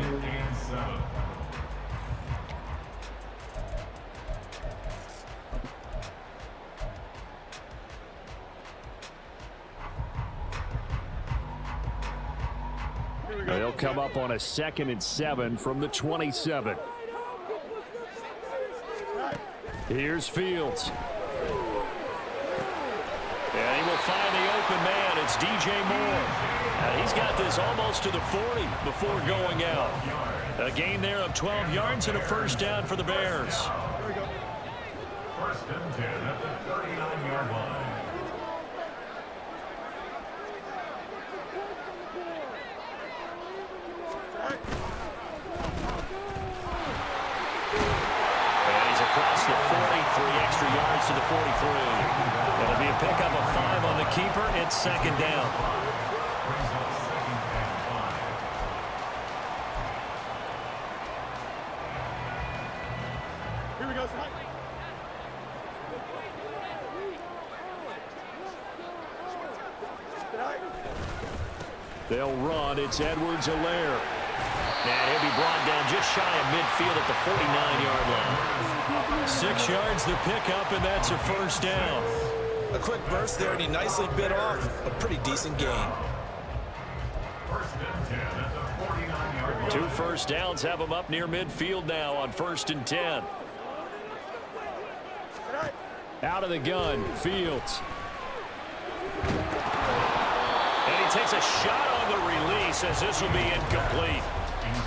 and 7. They'll come up on a 2nd and 7 from the 27. Here's Fields. And he will find the open man. It's DJ Moore. And he's got this almost to the 40 before going out. A gain there of 12 yards and a first down for the Bears. First and 10 at the 39-yard line. Across the 40, 3 extra yards to the 43. That'll be a pickup of 5 on the keeper. It's 2nd down. Here we go. They'll run. It's Edwards-Helaire. And he'll be brought down just shy of midfield at the 49-yard line. 6 yards the pickup, and that's a first down. A quick burst there, and he nicely bit off a pretty decent gain. First and 10 at the 49-yard line. 2 first downs have him up near midfield now on 1st and 10. Out of the gun, Fields. And he takes a shot on the release as this will be incomplete.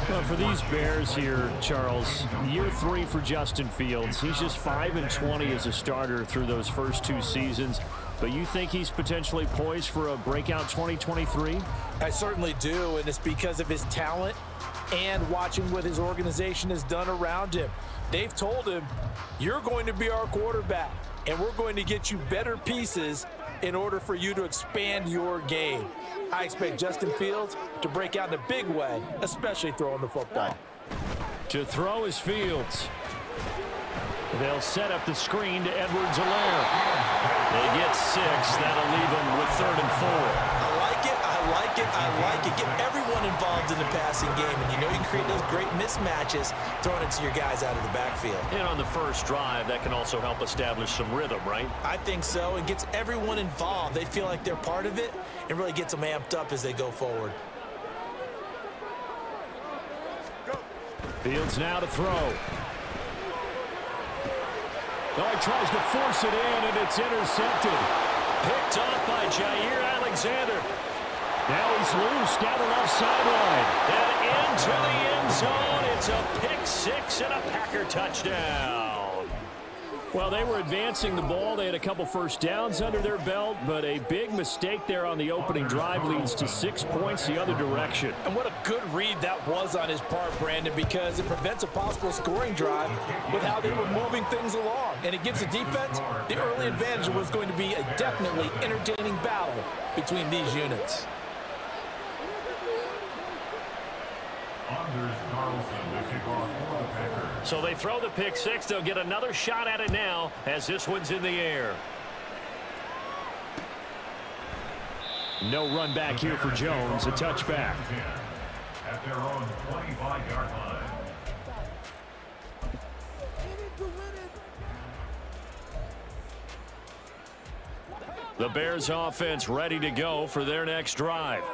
Well, for these Bears here, Charles, year 3 for Justin Fields. He's just 5-20 as a starter through those first 2 seasons. But you think he's potentially poised for a breakout 2023? I certainly do, and it's because of his talent and watching what his organization has done around him. They've told him, you're going to be our quarterback, and we're going to get you better pieces in order for you to expand your game. I expect Justin Fields to break out in a big way, especially throwing the football. To throw is Fields. They'll set up the screen to Edwards-Helaire. They get 6. That'll leave them with 3rd and 4. I like it, I like it, I like it. Get everyone involved in the passing game, and you know you can create those great mismatches throwing it to your guys out of the backfield. And on the first drive, that can also help establish some rhythm, right? I think so. It gets everyone involved. They feel like they're part of it and really gets them amped up as they go forward. Fields now to throw. Oh, he tries to force it in, and it's intercepted. Picked off by Jair Alexander. Now he's loose down the left sideline. And into the end zone. It's a pick 6 and a Packer touchdown. Well, they were advancing the ball. They had a couple first downs under their belt, but a big mistake there on the opening drive leads to 6 points the other direction. And what a good read that was on his part, Brandon, because it prevents a possible scoring drive with how they were moving things along. And it gives the defense the early advantage. Was going to be a definitely entertaining battle between these units. So they throw the pick 6. They'll get another shot at it now as this one's in the air. No run back here for Jones. A touchback. At their own 25-yard line. The Bears offense ready to go for their next drive.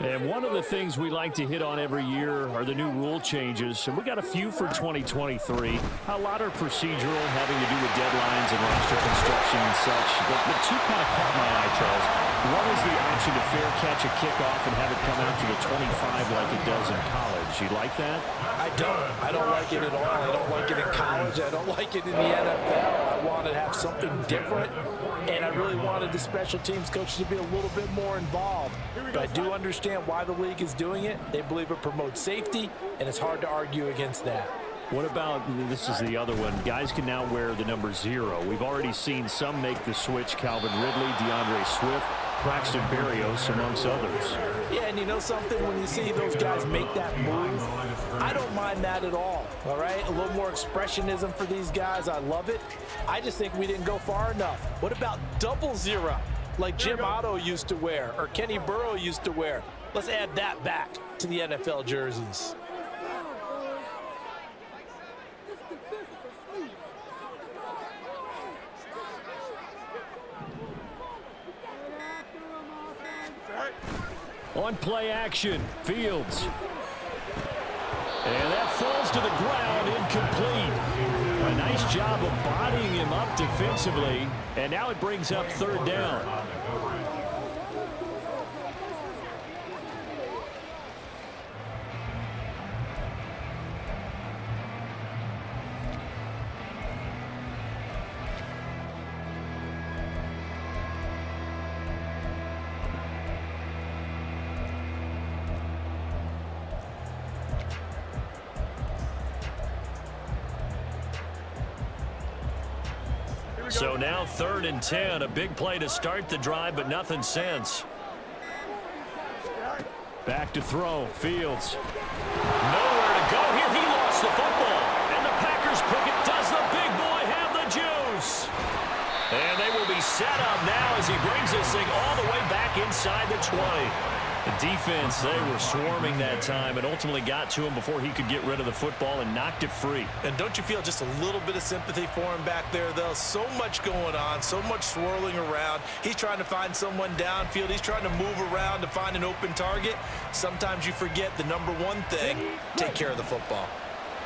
And one of the things we like to hit on every year are the new rule changes. And we got a few for 2023. A lot are procedural, having to do with deadlines and roster construction and such. But the 2 kind of caught my eye, Charles. One is the option to fair catch a kickoff and have it come out to the 25 like it does in college. You like that? I don't. I don't like it at all. I don't like it in college. I don't like it in the NFL. I want to have something different. And I really wanted the special teams coaches to be a little bit more involved. But I do understand why the league is doing it. They believe it promotes safety, and it's hard to argue against that. What about, this is the other one, guys can now wear the number 0. We've already seen some make the switch, Calvin Ridley, DeAndre Swift, Braxton Berrios, amongst others. Yeah, and you know something? When you see those guys make that move, I don't mind that at all right? A little more expressionism for these guys. I love it. I just think we didn't go far enough. What about 00, like Jim Otto used to wear or Kenny Burrow used to wear? Let's add that back to the NFL jerseys. On play action, Fields. And that falls to the ground, incomplete. A nice job of bodying him up defensively. And now it brings up third down. So now 3rd and 10, a big play to start the drive, but nothing since. Back to throw, Fields. Nowhere to go here. He lost the football. And the Packers pick it. Does the big boy have the juice? And they will be set up now as he brings this thing all the way back inside the 20. The defense, they were swarming that time and ultimately got to him before he could get rid of the football and knocked it free. And don't you feel just a little bit of sympathy for him back there, though? So much going on, so much swirling around. He's trying to find someone downfield. He's trying to move around to find an open target. Sometimes you forget the number one thing, take care of the football.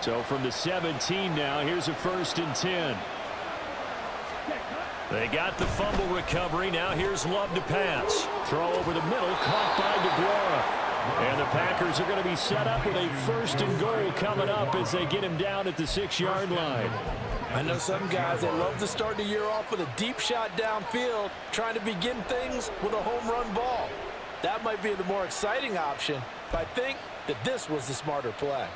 So from the 17 now, here's a 1st and 10. They got the fumble recovery. Now here's Love to pass. Throw over the middle, caught by DeGuara. And the Packers are going to be set up with a 1st and goal coming up as they get him down at the 6-yard line. I know some guys, they love to start the year off with a deep shot downfield, trying to begin things with a home run ball. That might be the more exciting option, but I think that this was the smarter play.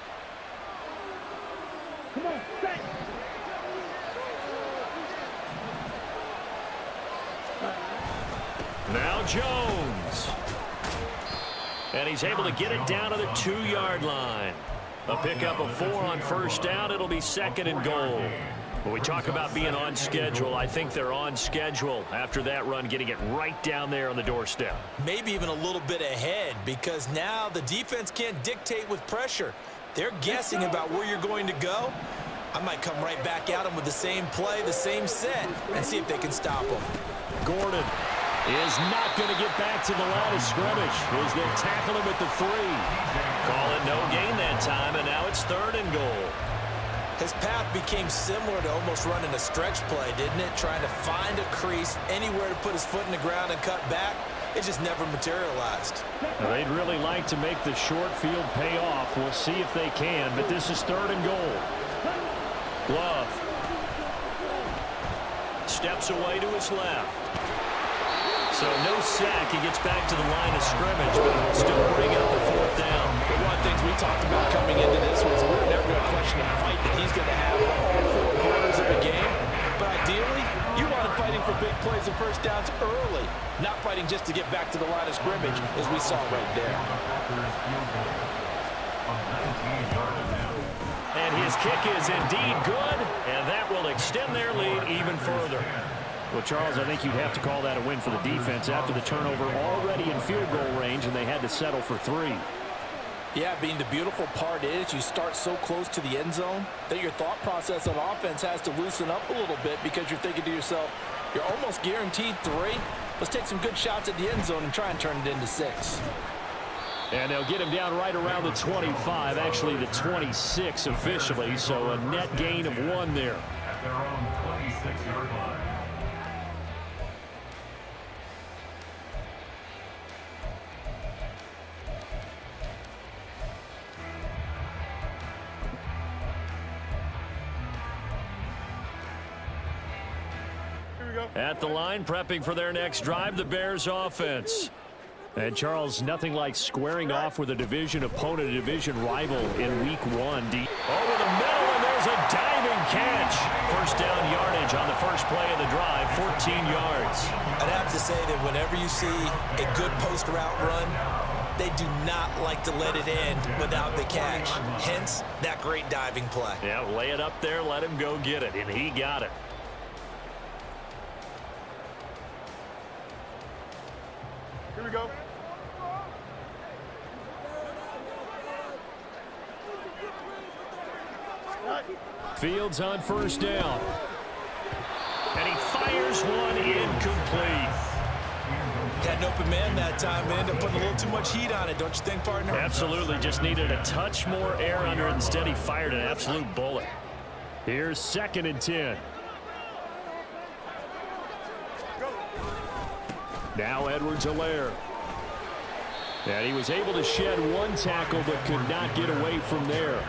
Come on, stay. Now Jones. And he's able to get it down to the 2-yard line. A pickup of 4 on 1st down. It'll be 2nd and goal. When we talk about being on schedule, I think they're on schedule after that run, getting it right down there on the doorstep. Maybe even a little bit ahead, because now the defense can't dictate with pressure. They're guessing about where you're going to go. I might come right back at them with the same play, the same set, and see if they can stop them. Gordon is not going to get back to the line of scrimmage as they tackle him at the 3. Call it no gain that time, and now it's 3rd and goal. His path became similar to almost running a stretch play, didn't it? Trying to find a crease, anywhere to put his foot in the ground and cut back. It just never materialized. They'd really like to make the short field pay off. We'll see if they can, but this is 3rd and goal. Love steps away to his left. So no sack. He gets back to the line of scrimmage, but he'll still bring up the 4th down. One of the things we talked about coming into this was we're never going to question the fight that he's going to have for all 4 quarters of the game. But ideally, you want him fighting for big plays and 1st downs early, not fighting just to get back to the line of scrimmage, as we saw right there. And his kick is indeed good, and that will extend their lead even further. Well, Charles, I think you'd have to call that a win for the defense after the turnover already in field goal range, and they had to settle for 3. Yeah, being the beautiful part is you start so close to the end zone that your thought process on offense has to loosen up a little bit, because you're thinking to yourself, you're almost guaranteed 3. Let's take some good shots at the end zone and try and turn it into 6. And they'll get him down right around the 25, actually the 26 officially, so a net gain of 1 there. At their own 26-yard line. At the line, prepping for their next drive, the Bears offense. And Charles, nothing like squaring off with a division opponent, a division rival in week 1. Over the middle, and there's a diving catch. 1st down yardage on the first play of the drive, 14 yards. I'd have to say that whenever you see a good post route run, they do not like to let it end without the catch. Hence, that great diving play. Yeah, lay it up there, let him go get it, and he got it. Here we go. Fields on 1st down. And he fires one incomplete. Had an open man that time, man. They're putting a little too much heat on it, don't you think, partner? Absolutely. Just needed a touch more air under it. Instead, he fired an absolute bullet. Here's 2nd and 10. Now Edwards-Helaire. And he was able to shed one tackle but could not get away from there.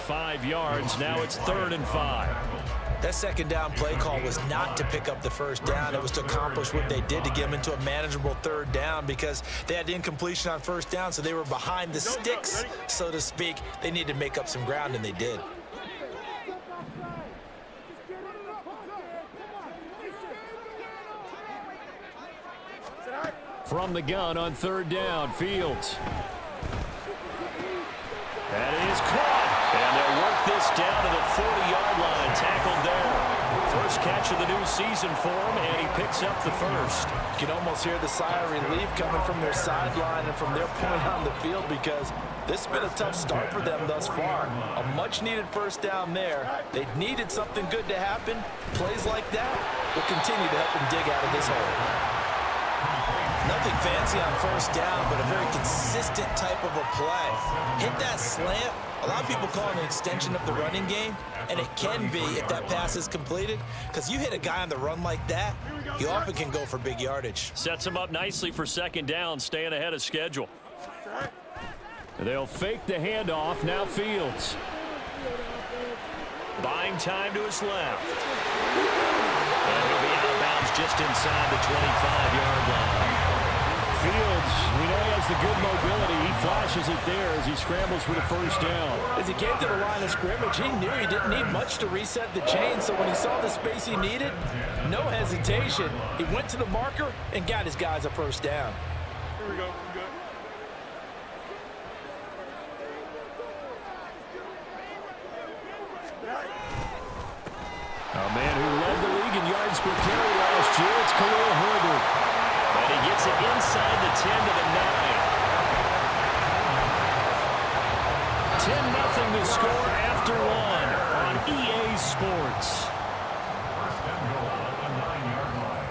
5 yards. Now it's 3rd and 5. That 2nd down play call was not to pick up the 1st down. It was to accomplish what they did to get them into a manageable 3rd down because they had incompletion on 1st down, so they were behind the sticks, so to speak. They needed to make up some ground, and they did. From the gun on 3rd down, Fields. That is caught. And they'll work this down to the 40-yard line. Tackled there. First catch of the new season for him, and he picks up the 1st. You can almost hear the sigh of relief coming from their sideline and from their point on the field because this has been a tough start for them thus far. A much-needed 1st down there. They needed something good to happen. Plays like that will continue to help them dig out of this hole. Nothing fancy on 1st down, but a very consistent type of a play. Hit that slant. A lot of people call it an extension of the running game, and it can be if that pass is completed, because you hit a guy on the run like that, you often can go for big yardage. Sets him up nicely for 2nd down, staying ahead of schedule. They'll fake the handoff. Now Fields. Buying time to his left. And he'll be out of bounds just inside the 25-yard line. Fields, we know he has the good mobility. He flashes it there as he scrambles for the 1st down. As he came to the line of scrimmage, he knew he didn't need much to reset the chain, so when he saw the space he needed, no hesitation. He went to the marker and got his guys a 1st down. Here we go. We're good. A man who led the league in yards per carry last year, it's Khalil Herbert. And he gets it inside the 10 to the 9. 10-0 to score after 1 on EA Sports. 1st and goal at the 9-yard line.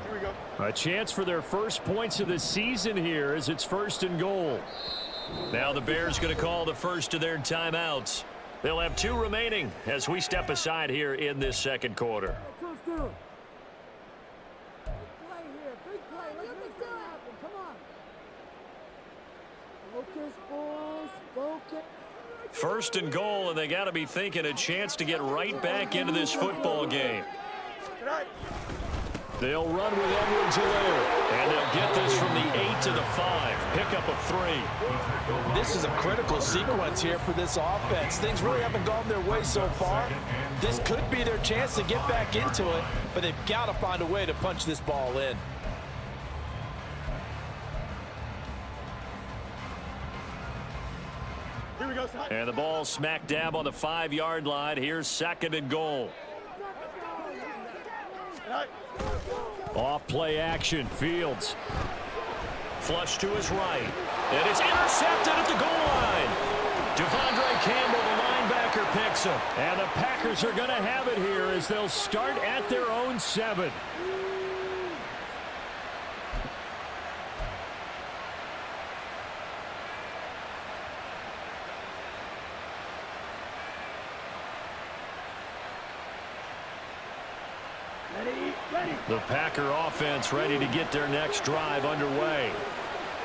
Here we go. A chance for their first points of the season here as it's 1st and goal. Now the Bears going to call the first of their timeouts. They'll have 2 remaining as we step aside here in this 2nd quarter. First and goal, and they got to be thinking a chance to get right back into this football game. They'll run with Edwards-Helaire, and they'll get this from the 8 to the 5. Pickup of 3. This is a critical sequence here for this offense. Things really haven't gone their way so far. This could be their chance to get back into it, but they've got to find a way to punch this ball in. Here we go. And the ball smack dab on the 5-yard line. Here's 2nd and goal. Off play action. Fields. Flush to his right. And it's intercepted at the goal line. Devondre Campbell, the linebacker, picks him. And the Packers are going to have it here as they'll start at their own 7. The Packer offense ready to get their next drive underway.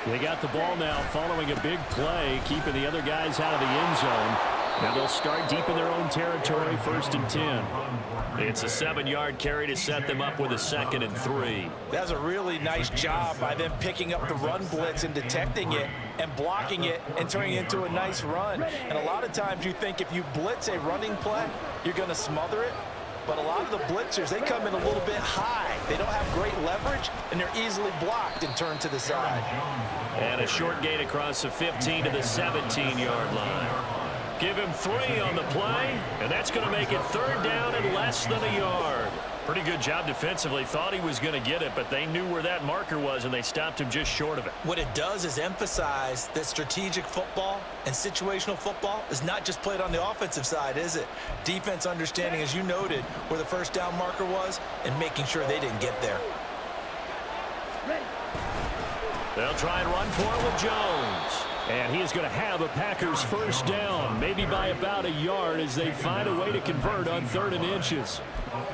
They got the ball now following a big play, keeping the other guys out of the end zone. Now they'll start deep in their own territory, 1st and 10. It's a 7-yard carry to set them up with a 2nd and 3. That's a really nice job by them picking up the run blitz and detecting it and blocking it and turning it into a nice run. And a lot of times you think if you blitz a running play, you're going to smother it. But a lot of the blitzers, they come in a little bit high. They don't have great leverage, and they're easily blocked and turned to the side. And a short gain across the 15 to the 17-yard line. Give him 3 on the play, and that's going to make it 3rd down and less than a yard. Pretty good job defensively. Thought he was going to get it, but they knew where that marker was, and they stopped him just short of it. What it does is emphasize that strategic football and situational football is not just played on the offensive side, is it? Defense understanding, as you noted, where the first down marker was and making sure they didn't get there. They'll try and run for it with Jones. And he is going to have a Packers first down, maybe by about a yard as they find a way to convert on 3rd and inches.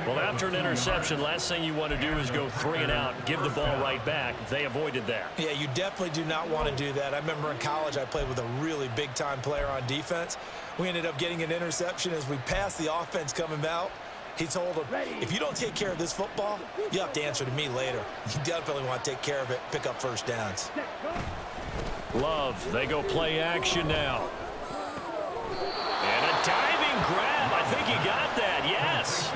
Well, after an interception, last thing you want to do is go 3 and out, give the ball right back. They avoided that. Yeah, you definitely do not want to do that. I remember in college I played with a really big-time player on defense. We ended up getting an interception as we passed the offense coming out. He told him, if you don't take care of this football, you have to answer to me later. You definitely want to take care of it, pick up first downs. Love, they go play action now. And a diving grab. I think he got that, yes.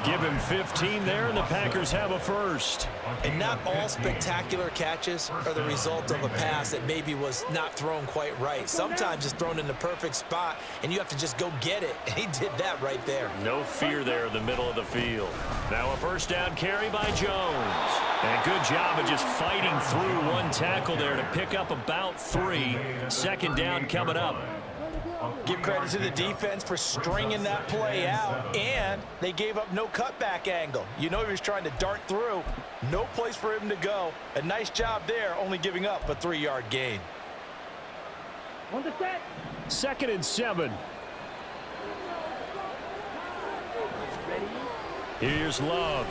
Give him 15 there, and the Packers have a first. And not all spectacular catches are the result of a pass that maybe was not thrown quite right. Sometimes it's thrown in the perfect spot, and you have to just go get it. And he did that right there. No fear there in the middle of the field. Now a first down carry by Jones. And good job of just fighting through one tackle there to pick up about 3. Second down coming up. Give credit to the defense for stringing that play out, and they gave up no cutback angle. You know he was trying to dart through. No place for him to go. A nice job there, only giving up a 3-yard gain. On the set. 2nd and 7. Here's Love.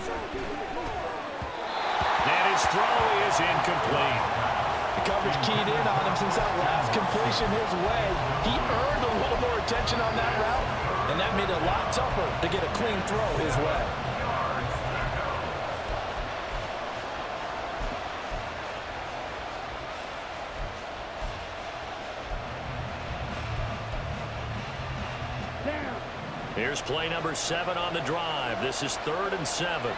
And his throw is incomplete. The coverage keyed in on him since that last completion his way. He earned a little more attention on that route, and that made it a lot tougher to get a clean throw his way. Here's play number 7 on the drive. This is 3rd and 7.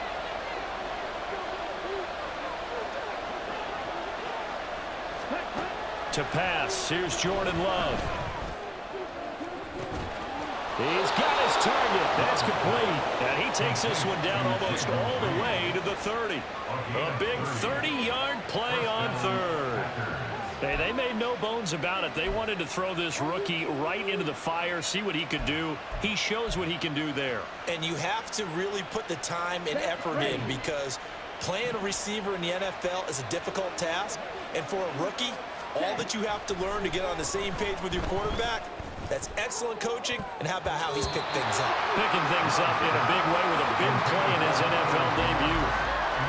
To pass, here's Jordan Love. He's got his target. That's complete. And he takes this one down almost all the way to the 30. A big 30-yard play on 3rd. Hey, they made no bones about it. They wanted to throw this rookie right into the fire, see what he could do. He shows what he can do there. And you have to really put the time and effort in, because playing a receiver in the NFL is a difficult task. And for a rookie, all that you have to learn to get on the same page with your quarterback, that's excellent coaching. And how about how he's picked things up? Picking things up in a big way with a big play in his NFL debut.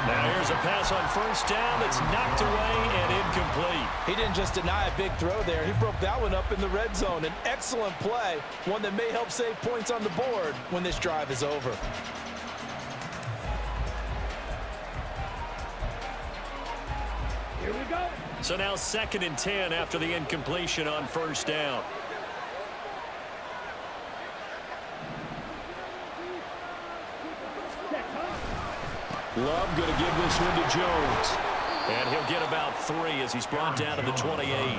Now here's a pass on first down that's knocked away and incomplete. He didn't just deny a big throw there. He broke that one up in the red zone. An excellent play, one that may help save points on the board when this drive is over. Here we go. So now 2nd and 10 after the incompletion on first down. Love going to give this one to Jones. And he'll get about 3 as he's brought down to the 28.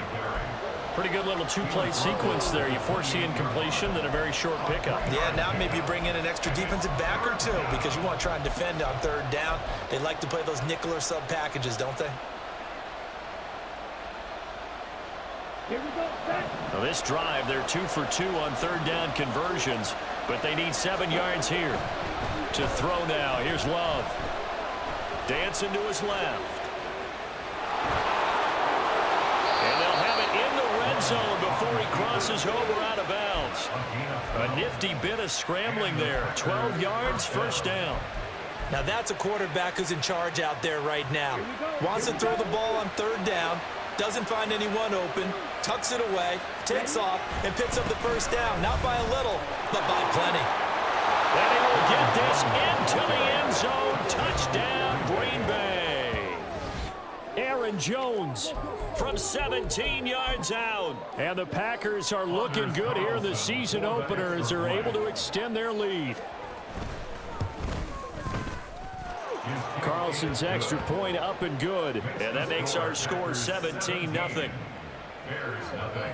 Pretty good little 2-play sequence there. You force the incompletion, then a very short pickup. Yeah, now maybe you bring in an extra defensive back or 2 because you want to try and defend on 3rd down. They like to play those nickel or sub packages, don't they? Here we go. Set. Now this drive, they're 2 for 2 on 3rd down conversions, but they need 7 yards here. To throw now, here's Love. Dancing to his left. And they'll have it in the red zone before he crosses over out of bounds. A nifty bit of scrambling there. 12 yards, first down. Now that's a quarterback who's in charge out there right now. Wants to throw the ball on 3rd down. Doesn't find anyone open. Tucks it away. Takes off and picks up the first down. Not by a little, but by plenty. And he will get this into the end zone. Touchdown, Green Bay. Aaron Jones from 17 yards out. And the Packers are looking good here in the season opener as they're able to extend their lead. Carlson's extra point up and good. And that makes our score 17-0. Bears nothing.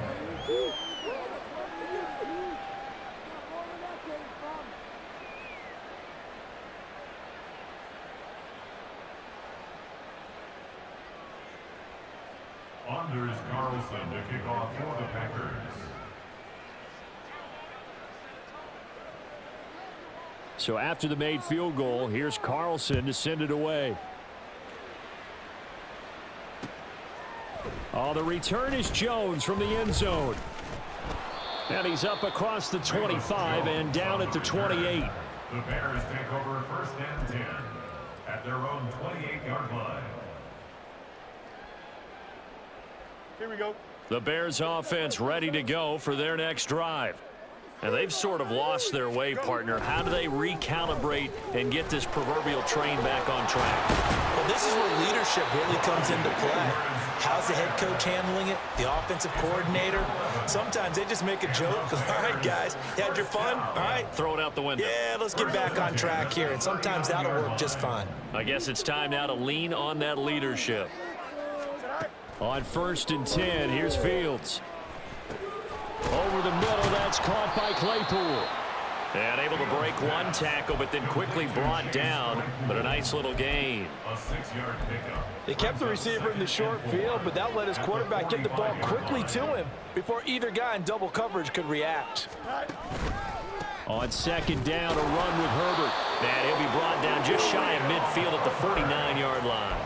Carlson to kick off for the Packers. So after the made field goal, here's Carlson to send it away. Oh, the return is Jones from the end zone. And he's up across the 25 and down at the 28. The Bears take over 1st and 10 at their own 28-yard line. Here we go. The Bears offense ready to go for their next drive. And they've sort of lost their way, partner. How do they recalibrate and get this proverbial train back on track? Well, this is where leadership really comes into play. How's the head coach handling it? The offensive coordinator? Sometimes they just make a joke. All right, guys, you had your fun? All right. Throw it out the window. Yeah, let's get back on track here. And sometimes that'll work just fine. I guess it's time now to lean on that leadership. On 1st and 10, here's Fields. Over the middle, that's caught by Claypool. And able to break one tackle, but then quickly brought down. But a nice little gain. A 6-yard pickup. They kept the receiver in the short field, but that let his quarterback get the ball quickly to him before either guy in double coverage could react. On 2nd down, a run with Herbert. And he'll be brought down just shy of midfield at the 49-yard line.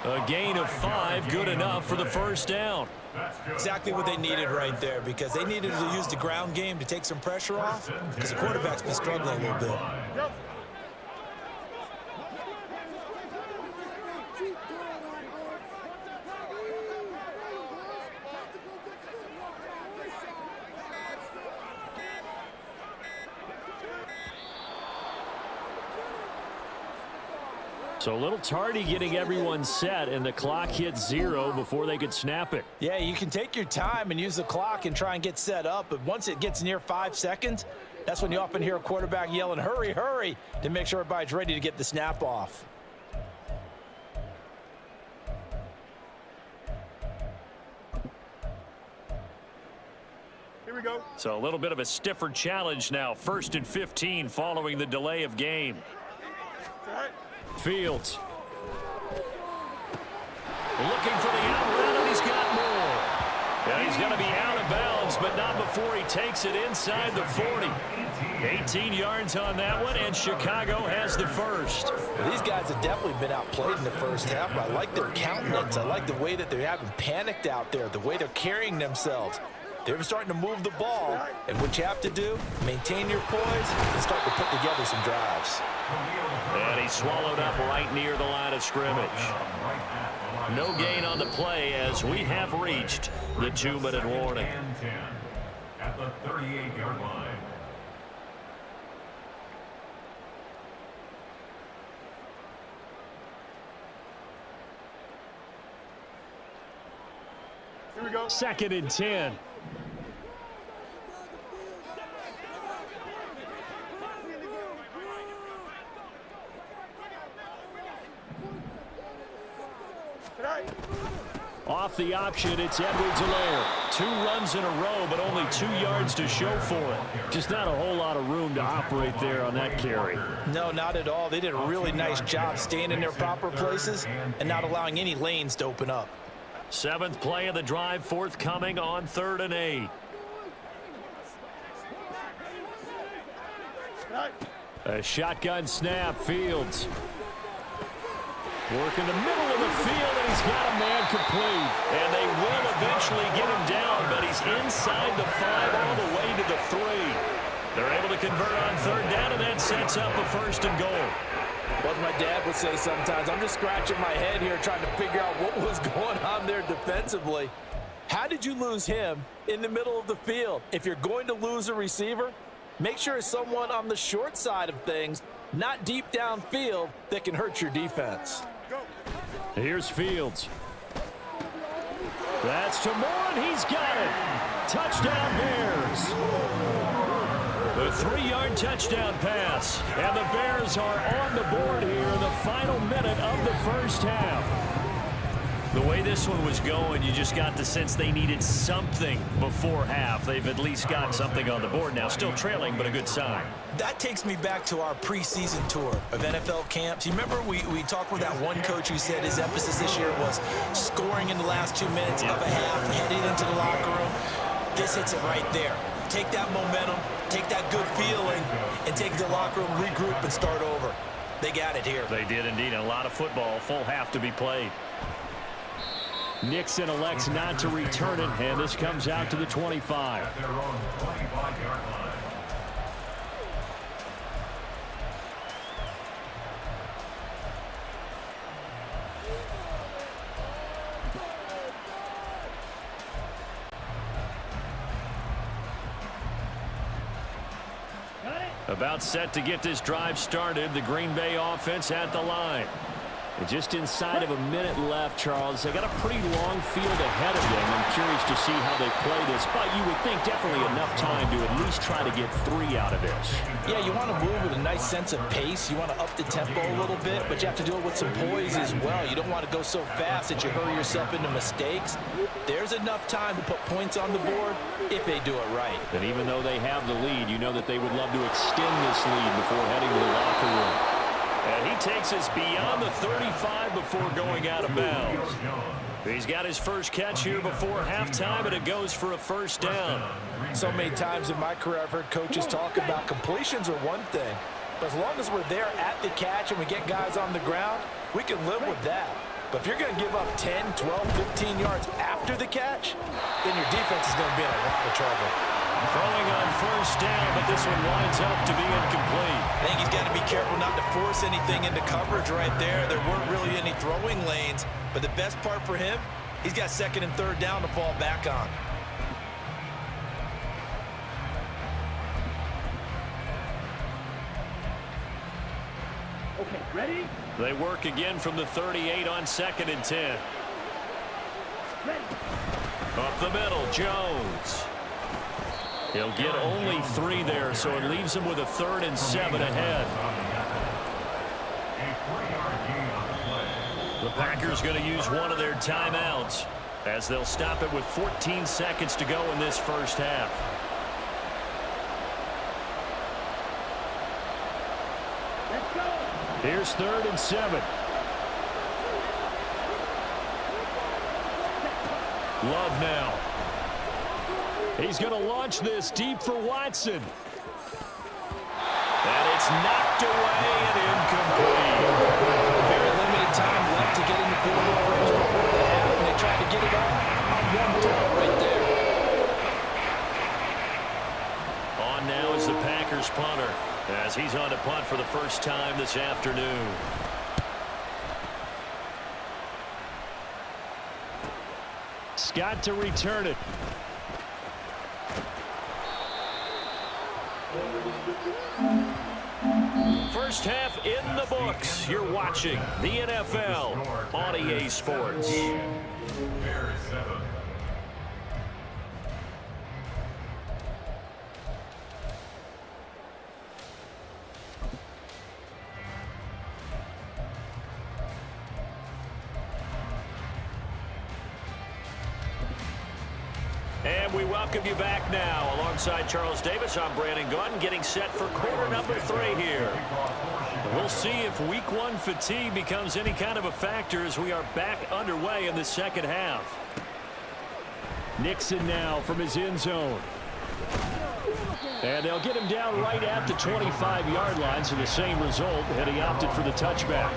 A gain of 5, good enough for the 1st down. Exactly what they needed right there, because they needed to use the ground game to take some pressure off, because the quarterback's been struggling a little bit. So a little tardy getting everyone set, and the clock hit 0 before they could snap it. Yeah, you can take your time and use the clock and try and get set up, but once it gets near 5 seconds, that's when you often hear a quarterback yelling, hurry, hurry, to make sure everybody's ready to get the snap off. Here we go. So a little bit of a stiffer challenge now. 1st and 15 following the delay of game. All right. Fields. Looking for the out route, and he's got more. And he's going to be out of bounds, but not before he takes it inside the 40. 18 yards on that one, and Chicago has the first. Well, these guys have definitely been outplayed in the first half. I like their countenance. I like the way that they haven't panicked out there, the way they're carrying themselves. They're starting to move the ball, and what you have to do, maintain your poise and start to put together some drives. And he swallowed up right near the line of scrimmage. No gain on the play as we have reached the 2-minute warning. At the 38-yard line. Here we go. 2nd and 10. Off the option, it's Edwards-Helaire. 2 runs in a row, but only 2 yards to show for it. Just not a whole lot of room to operate there on that carry. No, not at all. They did a really nice job staying in their proper places and not allowing any lanes to open up. 7th play of the drive forthcoming on 3rd and 8. A shotgun snap, Fields. Work in the middle of the field, and he's got a man complete. And they will eventually get him down, but he's inside the 5 all the way to the 3. They're able to convert on 3rd down, and that sets up a 1st and goal. What my dad would say sometimes, I'm just scratching my head here trying to figure out what was going on there defensively. How did you lose him in the middle of the field? If you're going to lose a receiver, make sure it's someone on the short side of things, not deep downfield, that can hurt your defense. Here's Fields. That's to Moore, and he's got it. Touchdown Bears. The 3-yard touchdown pass. And the Bears are on the board here in the final minute of the first half. The way this one was going, you just got the sense they needed something before half. They've at least got something on the board now. Still trailing, but a good sign. That takes me back to our preseason tour of NFL camps. You remember we talked with that one coach who said his emphasis this year was scoring in the last 2 minutes of a half, heading into the locker room. This hits it right there. Take that momentum, take that good feeling, and take the locker room, regroup, and start over. They got it here. They did indeed. A lot of football, full half to be played. Nixon elects not to return it, and this comes out to the 25. At their own 25-yard line. About set to get this drive started. The Green Bay offense at the line. And just inside of a minute left, Charles. They got a pretty long field ahead of them. I'm curious to see how they play this, but you would think definitely enough time to at least try to get 3 out of this. Yeah, you want to move with a nice sense of pace. You want to up the tempo a little bit, but you have to do it with some poise as well. You don't want to go so fast that you hurry yourself into mistakes. There's enough time to put points on the board if they do it right. And even though they have the lead, you know that they would love to extend this lead before heading to the locker room. And he takes us beyond the 35 before going out of bounds. He's got his first catch here before halftime, and it goes for a first down. So many times in my career I've heard coaches talk about completions are one thing, but as long as we're there at the catch and we get guys on the ground, we can live with that. But if you're going to give up 10, 12, 15 yards after the catch, then your defense is going to be in a lot of trouble. Throwing on first down, but this one winds up to be incomplete. I think he's got to be careful not to force anything into coverage right there. There weren't really any throwing lanes, but the best part for him, he's got 2nd and 3rd down to fall back on. Okay, ready? They work again from the 38 on 2nd and 10. Ready. Up the middle, Jones. He'll get only 3 there, so it leaves him with a 3rd and 7 ahead. The Packers going to use one of their timeouts as they'll stop it with 14 seconds to go in this first half. Let's go. Here's 3rd and 7. Love now. He's going to launch this deep for Watson. And it's knocked away and incomplete. Very limited time left to get in the field goal range before the half, and they tried to get it all on one throw right there. On now is the Packers punter as he's on to punt for the first time this afternoon. Scott to return it. First half in the books. You're watching the NFL on EA Sports. Bears 7. And we welcome you back now. Alongside Charles Davis, I'm Brandon Gunn, getting set for quarter number 3 here. We'll see if week 1 fatigue becomes any kind of a factor as we are back underway in the second half. Nixon now from his end zone. And they'll get him down right at the 25-yard line, so the same result, and he opted for the touchback.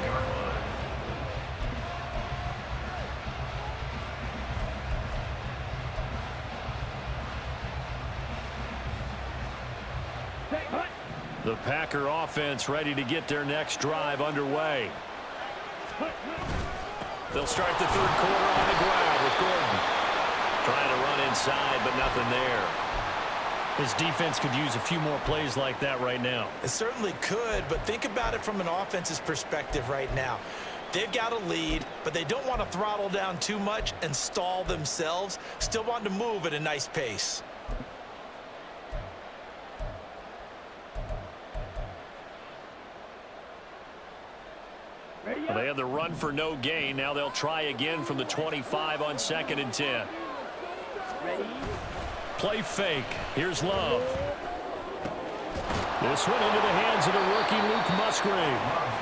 The Packer offense ready to get their next drive underway. They'll start the 3rd quarter on the ground with Gordon. Trying to run inside, but nothing there. His defense could use a few more plays like that right now. It certainly could, but think about it from an offense's perspective right now. They've got a lead, but they don't want to throttle down too much and stall themselves. Still want to move at a nice pace. Well, they had the run for no gain. Now they'll try again from the 25 on 2nd and 10. Ready? Play fake. Here's Love. This one into the hands of the rookie Luke Musgrave.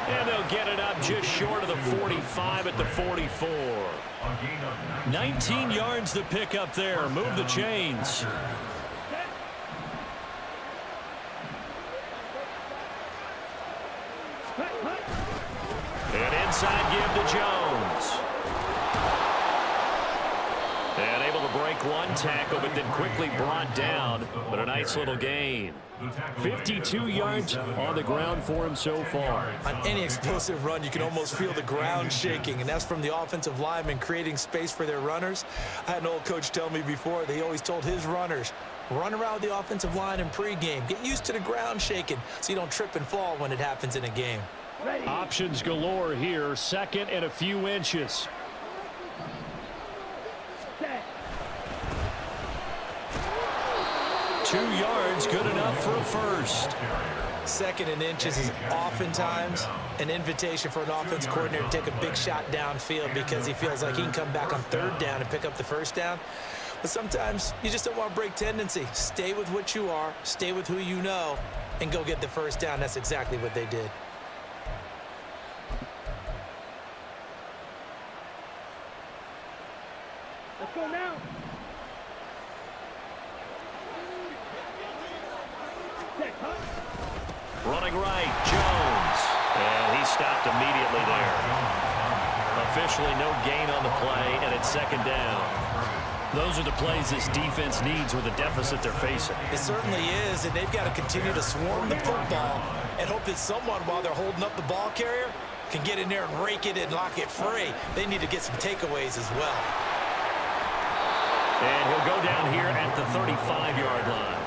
And they'll get it up just short of the 45 at the 44. 19 yards to pick up there. Move the chains. And inside give to Jones. And able to break one tackle, but then quickly brought down. But a nice little gain. 52 yards on the ground for him so far. On any explosive run, you can almost feel the ground shaking, and that's from the offensive linemen creating space for their runners. I had an old coach tell me before, they always told his runners, run around the offensive line in pregame. Get used to the ground shaking so you don't trip and fall when it happens in a game. Ready? Options galore here. 2nd and a few inches. Set. 2 yards, good enough for a first. 2nd and inches is oftentimes an invitation for an offense coordinator to take a big shot downfield because he feels like he can come back on 3rd down and pick up the 1st down. But sometimes you just don't want to break tendency. Stay with what you are, stay with who you know, and go get the 1st down. That's exactly what they did. Let's go now. Set, huh? Running right, Jones. And he stopped immediately there. Officially no gain on the play, and it's 2nd down. Those are the plays this defense needs with the deficit they're facing. It certainly is, and they've got to continue to swarm the football and hope that someone, while they're holding up the ball carrier, can get in there and rake it and lock it free. They need to get some takeaways as well. And he'll go down here at the 35-yard line.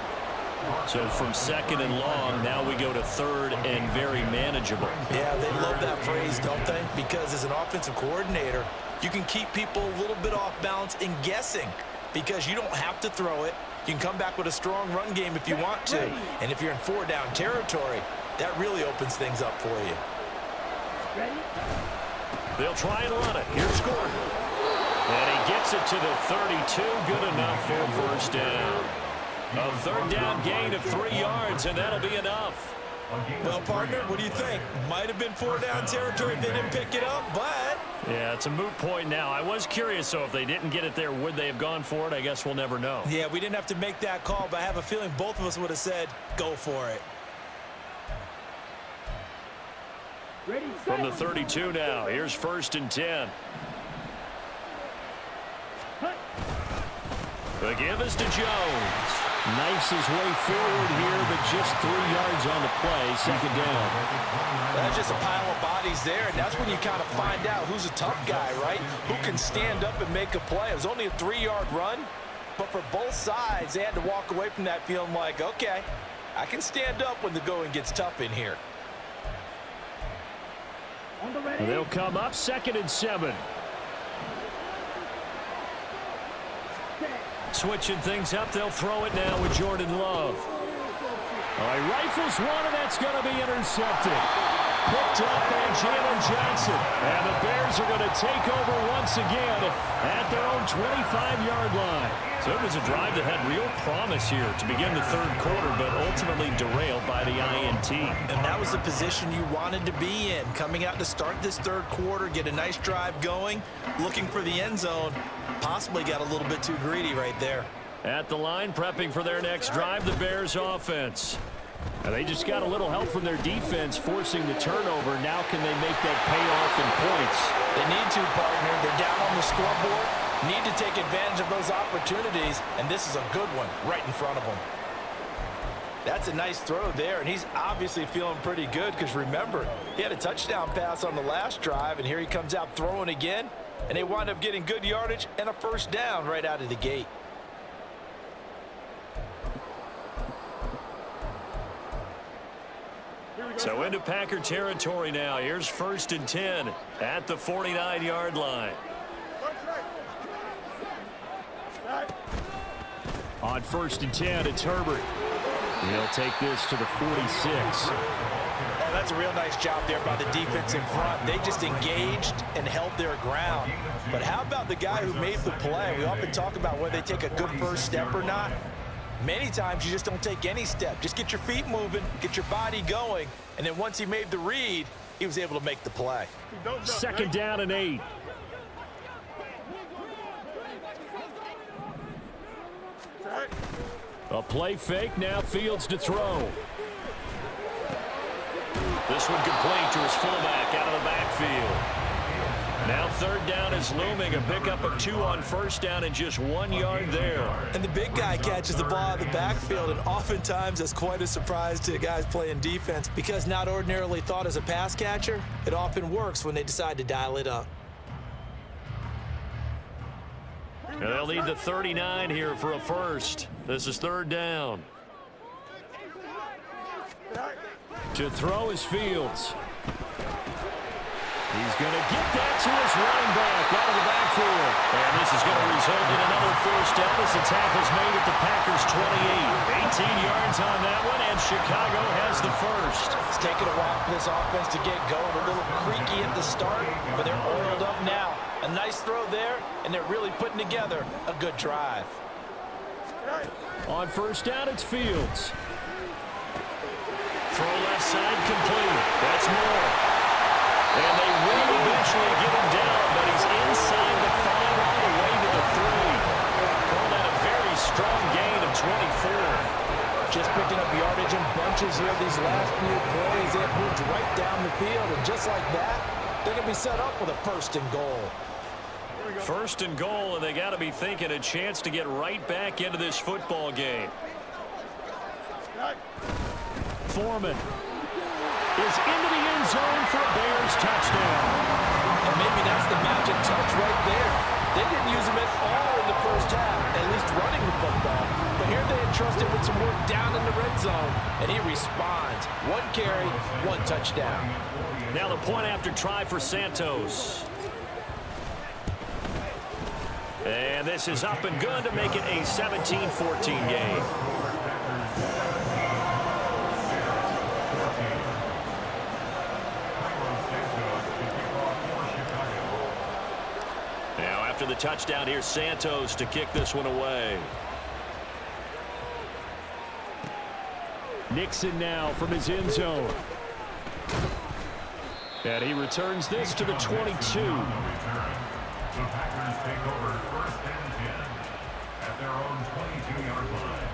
So from 2nd and long, now we go to 3rd and very manageable. Yeah, they love that phrase, don't they? Because as an offensive coordinator, you can keep people a little bit off balance and guessing because you don't have to throw it. You can come back with a strong run game if you want to. And if you're in 4-down territory, that really opens things up for you. Ready? They'll try and run it. Here's Gordon. And he gets it to the 32. Good enough for a 1st down. A 3rd down gain of 3 yards, and that'll be enough. Well, partner, what do you think? Might have been 4-down territory if they didn't pick it up, but... Yeah, it's a moot point now. I was curious, so if they didn't get it there, would they have gone for it? I guess we'll never know. Yeah, we didn't have to make that call, but I have a feeling both of us would have said, go for it. Ready? From the 32 now, here's 1st and 10. Hut. The give is to Jones. Knifes his way forward here, but just 3 yards on the play. 2nd down. That's just a pile of bodies there, and that's when you kind of find out who's a tough guy, right? Who can stand up and make a play. It was only a 3-yard run, but for both sides, they had to walk away from that feeling like, okay, I can stand up when the going gets tough in here. On the ready. They'll come up 2nd and 7. Switching things up, they'll throw it now with Jordan Love. All right, rifles one, and that's going to be intercepted. Picked up by Jalen Johnson. And the Bears are going to take over once again at their own 25-yard line. So it was a drive that had real promise here to begin the 3rd quarter, but ultimately derailed by the INT. And that was the position you wanted to be in. Coming out to start this 3rd quarter, get a nice drive going, looking for the end zone. Possibly got a little bit too greedy right there. At the line, prepping for their next drive, the Bears offense. And they just got a little help from their defense, forcing the turnover. Now can they make that pay off in points? They need to, partner. They're down on the scoreboard. Need to take advantage of those opportunities, and this is a good one right in front of them. That's a nice throw there, and he's obviously feeling pretty good because, remember, he had a touchdown pass on the last drive, and here he comes out throwing again, and they wind up getting good yardage and a 1st down right out of the gate. So into Packer territory now. Here's 1st and 10 at the 49-yard line. On 1st and 10, it's Herbert. He'll take this to the 46. Oh, That's a real nice job there by the defense in front. They just engaged and held their ground. But how about the guy who made the play? We often talk about whether they take a good first step or not. Many times you just don't take any step. Just get your feet moving, get your body going, and then once he made the read, he was able to make the play. Second down and 8. A play fake, now Fields to throw. This one complete to his fullback out of the backfield. Now third down is looming, a pickup of 2 on first down and just 1 yard there. And the big guy catches the ball out of the backfield, and oftentimes that's quite a surprise to the guys playing defense because not ordinarily thought as a pass catcher, it often works when they decide to dial it up. And they'll need the 39 here for a first. This is third down. To throw is Fields. He's going to get that to his running back out of the backfield. And this is going to result in another first down as the tackle's made at the Packers' 28. 18 yards on that one, and Chicago has the first. It's taken a while for this offense to get going. A little creaky at the start, but they're oiled up now. A nice throw there, and they're really putting together a good drive. On first down, it's Fields. Throw left side complete. That's more. And they will eventually get him down, but he's inside the 5 all the way to the 3. Called out a very strong gain of 24. Just picking up yardage in bunches here these last few plays. They have moved right down the field, and just like that, they're going to be set up with a first and goal. First and goal, and they got to be thinking a chance to get right back into this football game. Foreman is into the end zone for a Bears touchdown. And maybe that's the magic touch right there. They didn't use him at all in the first half, at least running the football. But here they entrusted with some work down in the red zone, and he responds. 1 carry, 1 touchdown. Now the point after try for Santos. And this is up and good to make it a 17-14 game. Now after the touchdown, here's Santos to kick this one away. Nixon now from his end zone. And he returns this to the 22. The Packers take over first and 10 at their own 22-yard line.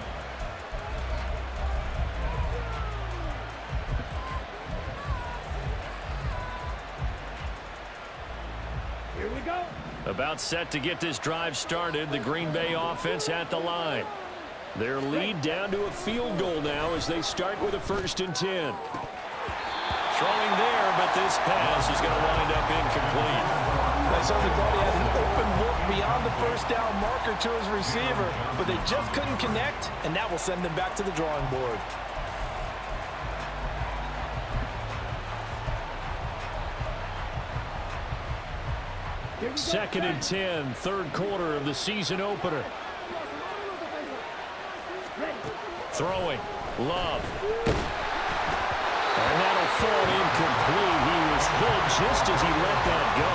Here we go. About set to get this drive started. The Green Bay offense at the line. Their lead down to a field goal now as they start with a first and 10. Throwing there, but this pass is going to wind up incomplete. I certainly thought he had an open look beyond the first down marker to his receiver, but they just couldn't connect, and that will send them back to the drawing board. Second and 10, third quarter of the season opener. Throwing, Love. And that'll fall incomplete. He was hit just as he let that go.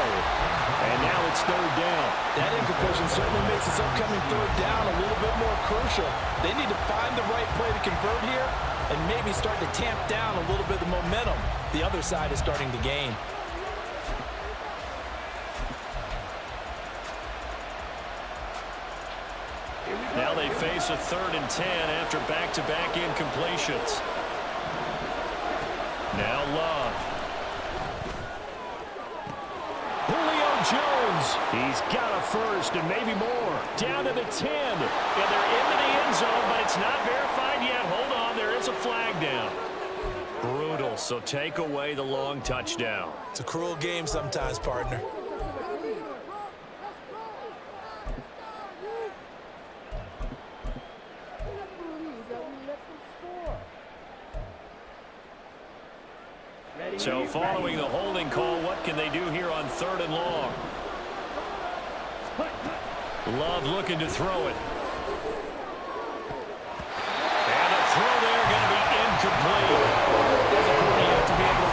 And now it's third down. That incompletion certainly makes this upcoming third down a little bit more crucial. They need to find the right play to convert here and maybe start to tamp down a little bit of the momentum the other side is starting to gain. Now they face a third and 10 after back-to-back incompletions. Now Love. Julio Jones. He's got a first and maybe more. Down to the 10. And they're into the end zone, but it's not verified yet. Hold on, there is a flag down. Brutal, so take away the long touchdown. It's a cruel game sometimes, partner. So following the holding call, what can they do here on third and long? Love looking to throw it. And the throw there going to be incomplete. You have to be able to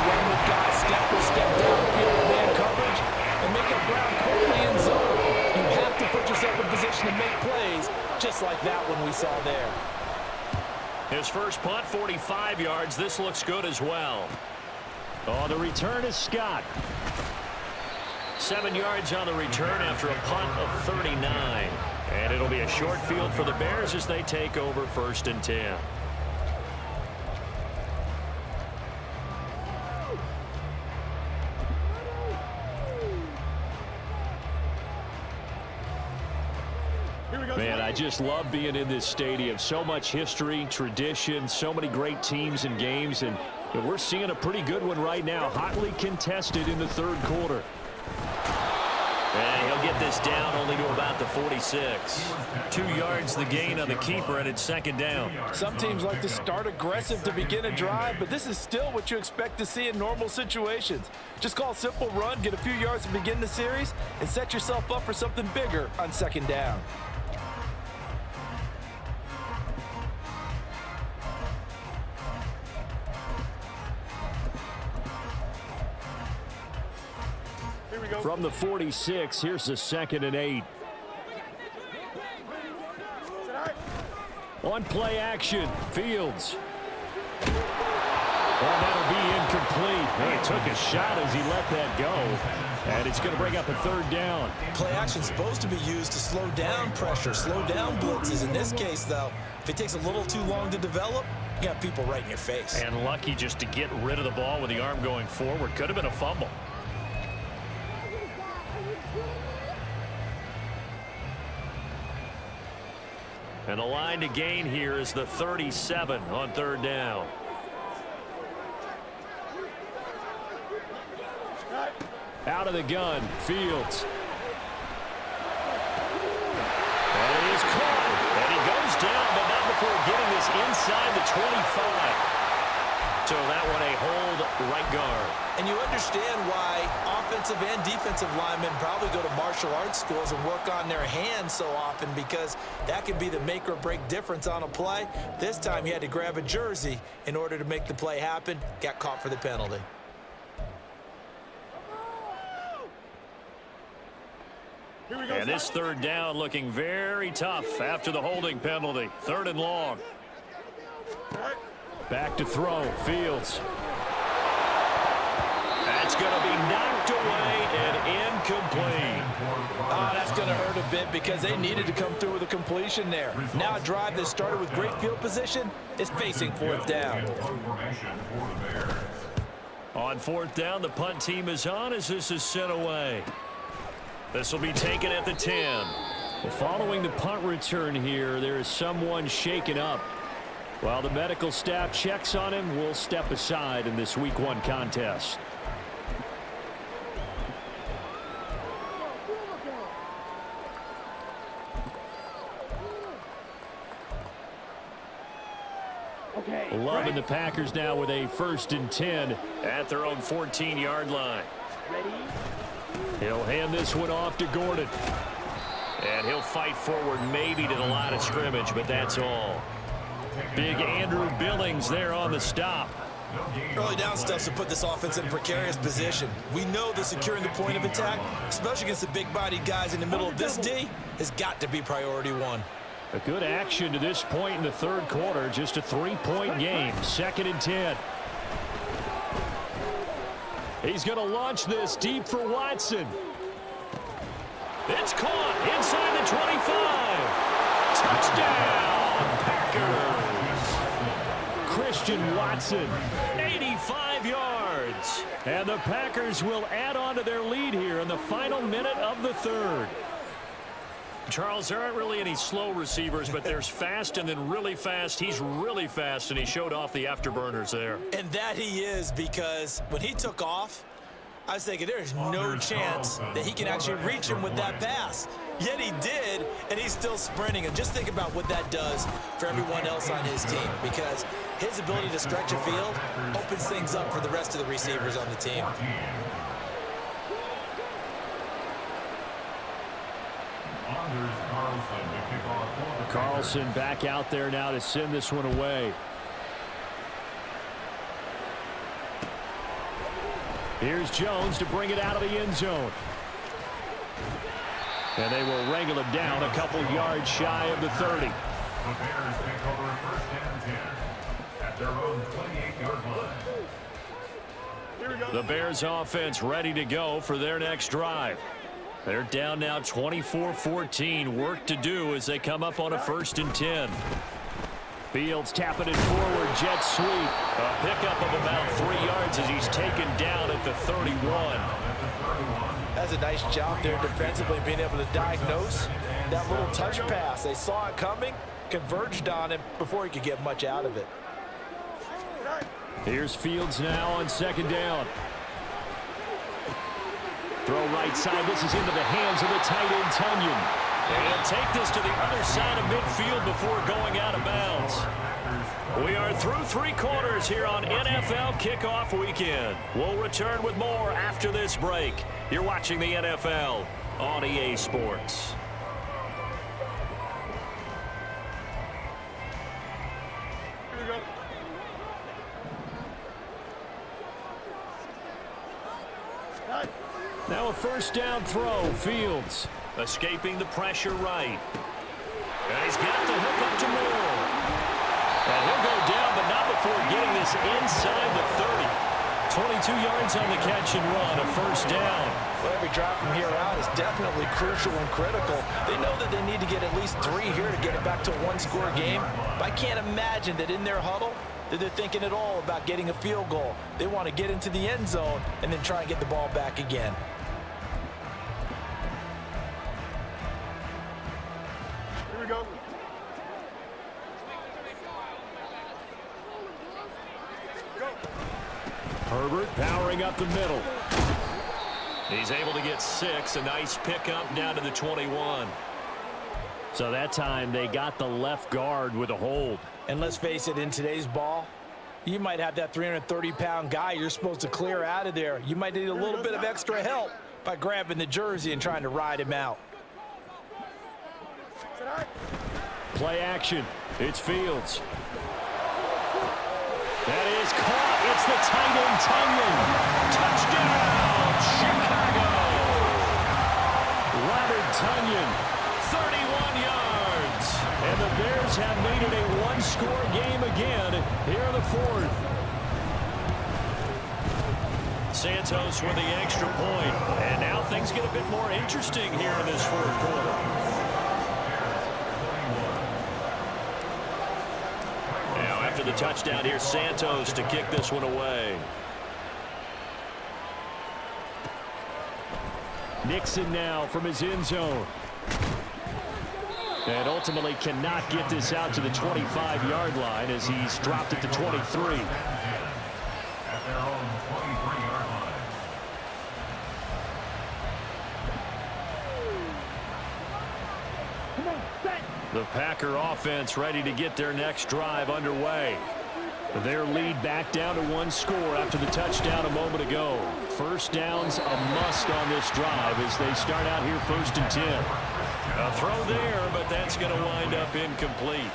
we saw there. His first punt, 45 yards. This looks good as well. Oh, the return is Scott. 7 yards on the return after a punt of 39. And it'll be a short field for the Bears as they take over 1st and 10. Man, I just love being in this stadium. So much history, tradition, so many great teams and games. And we're seeing a pretty good one right now. Hotly contested in the 3rd quarter. And he'll get this down only to about the 46. 2 yards the gain on the keeper, and it's 2nd down. Some teams like to start aggressive to begin a drive, but this is still what you expect to see in normal situations. Just call a simple run, get a few yards to begin the series, and set yourself up for something bigger on 2nd down. From the 46, here's the 2nd and 8. On play action, Fields. Oh, that'll be incomplete. Well, he took a shot as he let that go. And it's going to bring up a 3rd down. Play action's supposed to be used to slow down pressure, slow down blitzes. In this case, though, if it takes a little too long to develop, you got people right in your face. And lucky just to get rid of the ball with the arm going forward. Could have been a fumble. And the line to gain here is the 37 on 3rd down. Out of the gun, Fields. And he is caught. And he goes down, but not before getting this inside the 25. So that one a hold right guard. And you understand why offensive and defensive linemen probably go to martial arts schools and work on their hands so often, because that can be the make or break difference on a play. This time he had to grab a jersey in order to make the play happen. Got caught for the penalty. And this 3rd down looking very tough after the holding penalty. 3rd and long. Back to throw, Fields. That's going to be knocked away and incomplete. Oh, that's going to hurt a bit because they needed to come through with a completion there. Now a drive that started with great field position is facing 4th down. On 4th down, the punt team is on as this is sent away. This will be taken at the 10. Well, following the punt return here, there is someone shaken up. While the medical staff checks on him, we'll step aside in this Week 1 contest. Loving the Packers now with a 1st and 10 at their own 14-yard line. He'll hand this one off to Gordon. And he'll fight forward maybe to the line of scrimmage, but that's all. Big Andrew Billings there on the stop. Early down stuff to put this offense in a precarious position. We know that securing the point of attack, especially against the big-bodied guys in the middle of this D, has got to be priority 1. A good action to this point in the 3rd quarter. Just a 3-point game. 2nd and 10. He's going to launch this deep for Watson. It's caught inside the 25. Touchdown, Packers. Christian Watson, 85 yards. And the Packers will add on to their lead here in the final minute of the 3rd. Charles, there aren't really any slow receivers, but there's fast and then really fast. He's really fast, and he showed off the afterburners there. And that he is, because when he took off, I was thinking there's no chance that he can actually reach him with that pass. Yet he did, and he's still sprinting. And just think about what that does for everyone else on his team, because his ability to stretch a field opens things up for the rest of the receivers on the team. Carlson back out there now to send this one away. Here's Jones to bring it out of the end zone. And they will wrangle him down a couple yards shy of the 30. The Bears take over first and 10 at their own 28-yard line. Here we go. The Bears offense ready to go for their next drive. They're down now 24-14. Work to do as they come up on a 1st and 10. Fields tapping it forward, jet sweep. A pickup of about 3 yards as he's taken down at the 31. That's a nice job there defensively, being able to diagnose that little touch pass. They saw it coming, converged on him before he could get much out of it. Here's Fields now on 2nd down. Throw right side. This is into the hands of the tight end, Tunyon. And take this to the other side of midfield before going out of bounds. We are through 3 quarters here on NFL Kickoff Weekend. We'll return with more after this break. You're watching the NFL on EA Sports. Here we go. Now a 1st down throw. Fields escaping the pressure right. And he's got the hook up to Moore. And he'll go down, but not before getting this inside the 30. 22 yards on the catch and run, a 1st down. Well, every drive from here out is definitely crucial and critical. They know that they need to get at least 3 here to get it back to a 1-score game. But I can't imagine that in their huddle that they're thinking at all about getting a field goal. They want to get into the end zone and then try and get the ball back again. Here we go. Herbert powering up the middle. He's able to get 6. A nice pickup down to the 21. So that time they got the left guard with a hold. And let's face it, in today's ball, you might have that 330-pound guy you're supposed to clear out of there. You might need a little bit of extra help by grabbing the jersey and trying to ride him out. Play action. It's Fields. That is caught. It's the tight end, Tunyon. Touchdown, Chicago. Robert Tunyon, 31 yards. And the Bears have made it a 1-score game again here in the 4th. Santos with the extra point. And now things get a bit more interesting here in this 4th quarter. After the touchdown, here's Santos to kick this one away. Nixon now from his end zone. And ultimately cannot get this out to the 25-yard line as he's dropped at the 23. At their own 23-yard line. The Packer offense ready to get their next drive underway. Their lead back down to 1 score after the touchdown a moment ago. 1st down's a must on this drive as they start out here 1st and 10. A throw there, but that's going to wind up incomplete.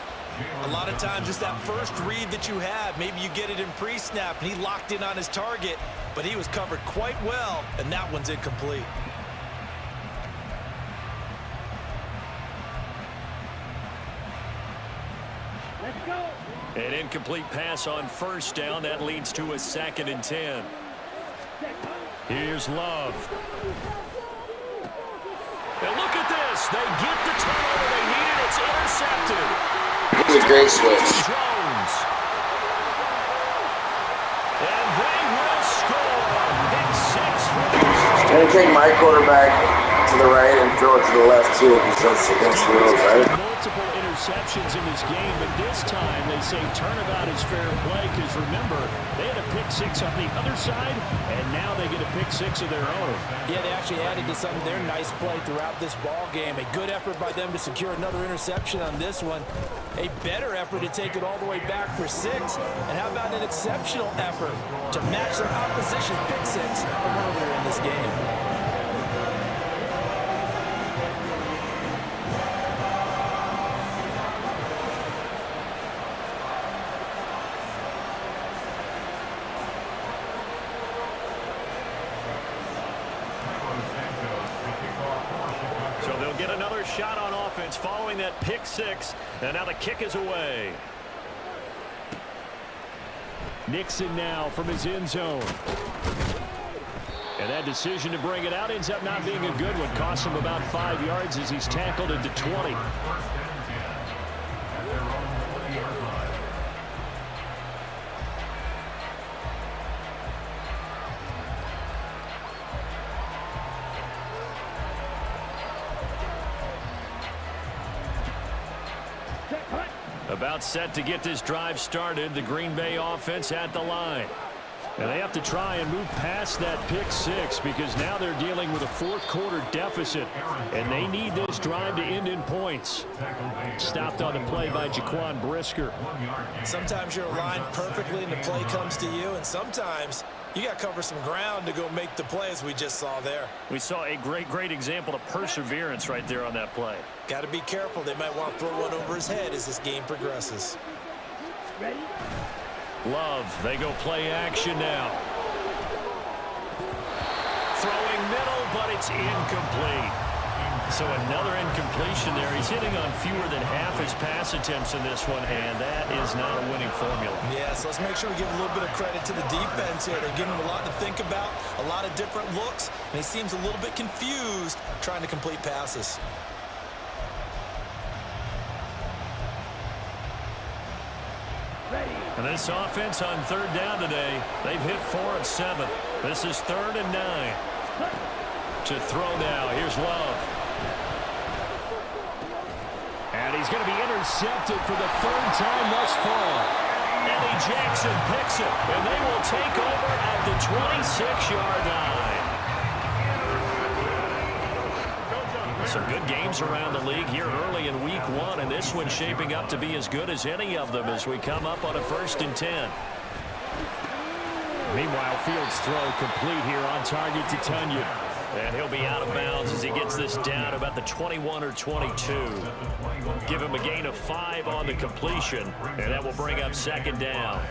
A lot of times it's that first read that you have. Maybe you get it in pre-snap and he locked in on his target, but he was covered quite well, and that one's incomplete. An incomplete pass on 1st down. That leads to a 2nd and 10. Here's Love. And look at this. They get the turnover they needed. It's intercepted. It was a great switch. Jones. And they will score. Pick 6 for the I'm going to take my quarterback to the right and throw it to the left, too, because that's against the rules, right? multiple interceptions in this game, but this time they say turnabout is fair play because, remember, they had a pick 6 on the other side, and now they get a pick 6 of their own. Yeah, they actually added to some of their nice play throughout this ball game. A good effort by them to secure another interception on this one. A better effort to take it all the way back for 6. And how about an exceptional effort to match their opposition's pick 6 from earlier in this game. get another shot on offense following that pick six. And now the kick is away. Nixon now from his end zone. And that decision to bring it out ends up not being a good one. Costs him about 5 yards as he's tackled at the 20. About set to get this drive started. The Green Bay offense at the line. And they have to try and move past that pick six because now they're dealing with a fourth-quarter deficit, and they need this drive to end in points. Stopped on the play by Jaquan Brisker. Sometimes you're aligned perfectly and the play comes to you, and sometimes you got to cover some ground to go make the play, as we just saw there. We saw a great example of perseverance right there on that play. Got to be careful. They might want to throw one over his head as this game progresses. Ready? Love, they go play action now. Throwing middle, but it's incomplete. So another incompletion there. He's hitting on fewer than half his pass attempts in this one, and that is not a winning formula. Yeah, so let's make sure we give a little bit of credit to the defense here. They're giving him a lot to think about, a lot of different looks, and he seems a little bit confused trying to complete passes. And this offense on third down today, they've hit 4 of 7. This is 3rd and 9. To throw now, here's Love. And he's going to be intercepted for the 3rd time thus far. Eddie Jackson picks it, and they will take over at the 26-yard line. Some good games around the league here early in week 1, and this one's shaping up to be as good as any of them as we come up on a 1st and 10. Meanwhile, Fields' throw complete here on target to Tunyon. And he'll be out of bounds as he gets this down about the 21 or 22. Give him a gain of 5 on the completion, and that will bring up 2nd down.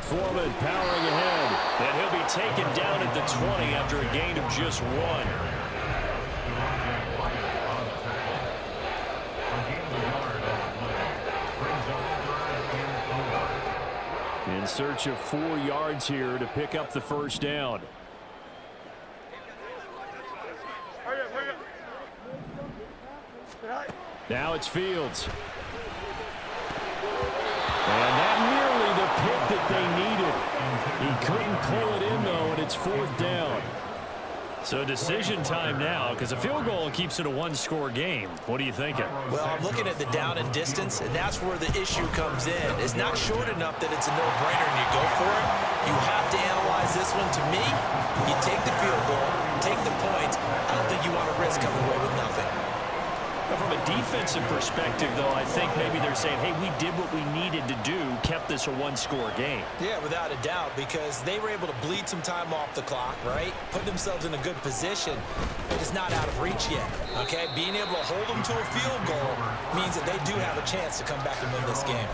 Foreman powering ahead, and he'll be taken down at the 20 after a gain of just 1. In search of 4 yards here to pick up the 1st down. Now it's Fields. And that nearly the pick that they needed. He couldn't pull it in, though, and it's 4th down. So decision time now, because a field goal keeps it a 1-score game. What are you thinking? Well, I'm looking at the down and distance, and that's where the issue comes in. It's not short enough that it's a no-brainer and you go for it. You have to analyze this one. To me, you take the field goal, take the points. I don't think you want to risk coming away with nothing. From a defensive perspective, though, I think maybe they're saying, hey, we did what we needed to do, kept this a 1-score game. Yeah, without a doubt, because they were able to bleed some time off the clock, right? Put themselves in a good position, but it's not out of reach yet, okay? Being able to hold them to a field goal means that they do have a chance to come back and win this game.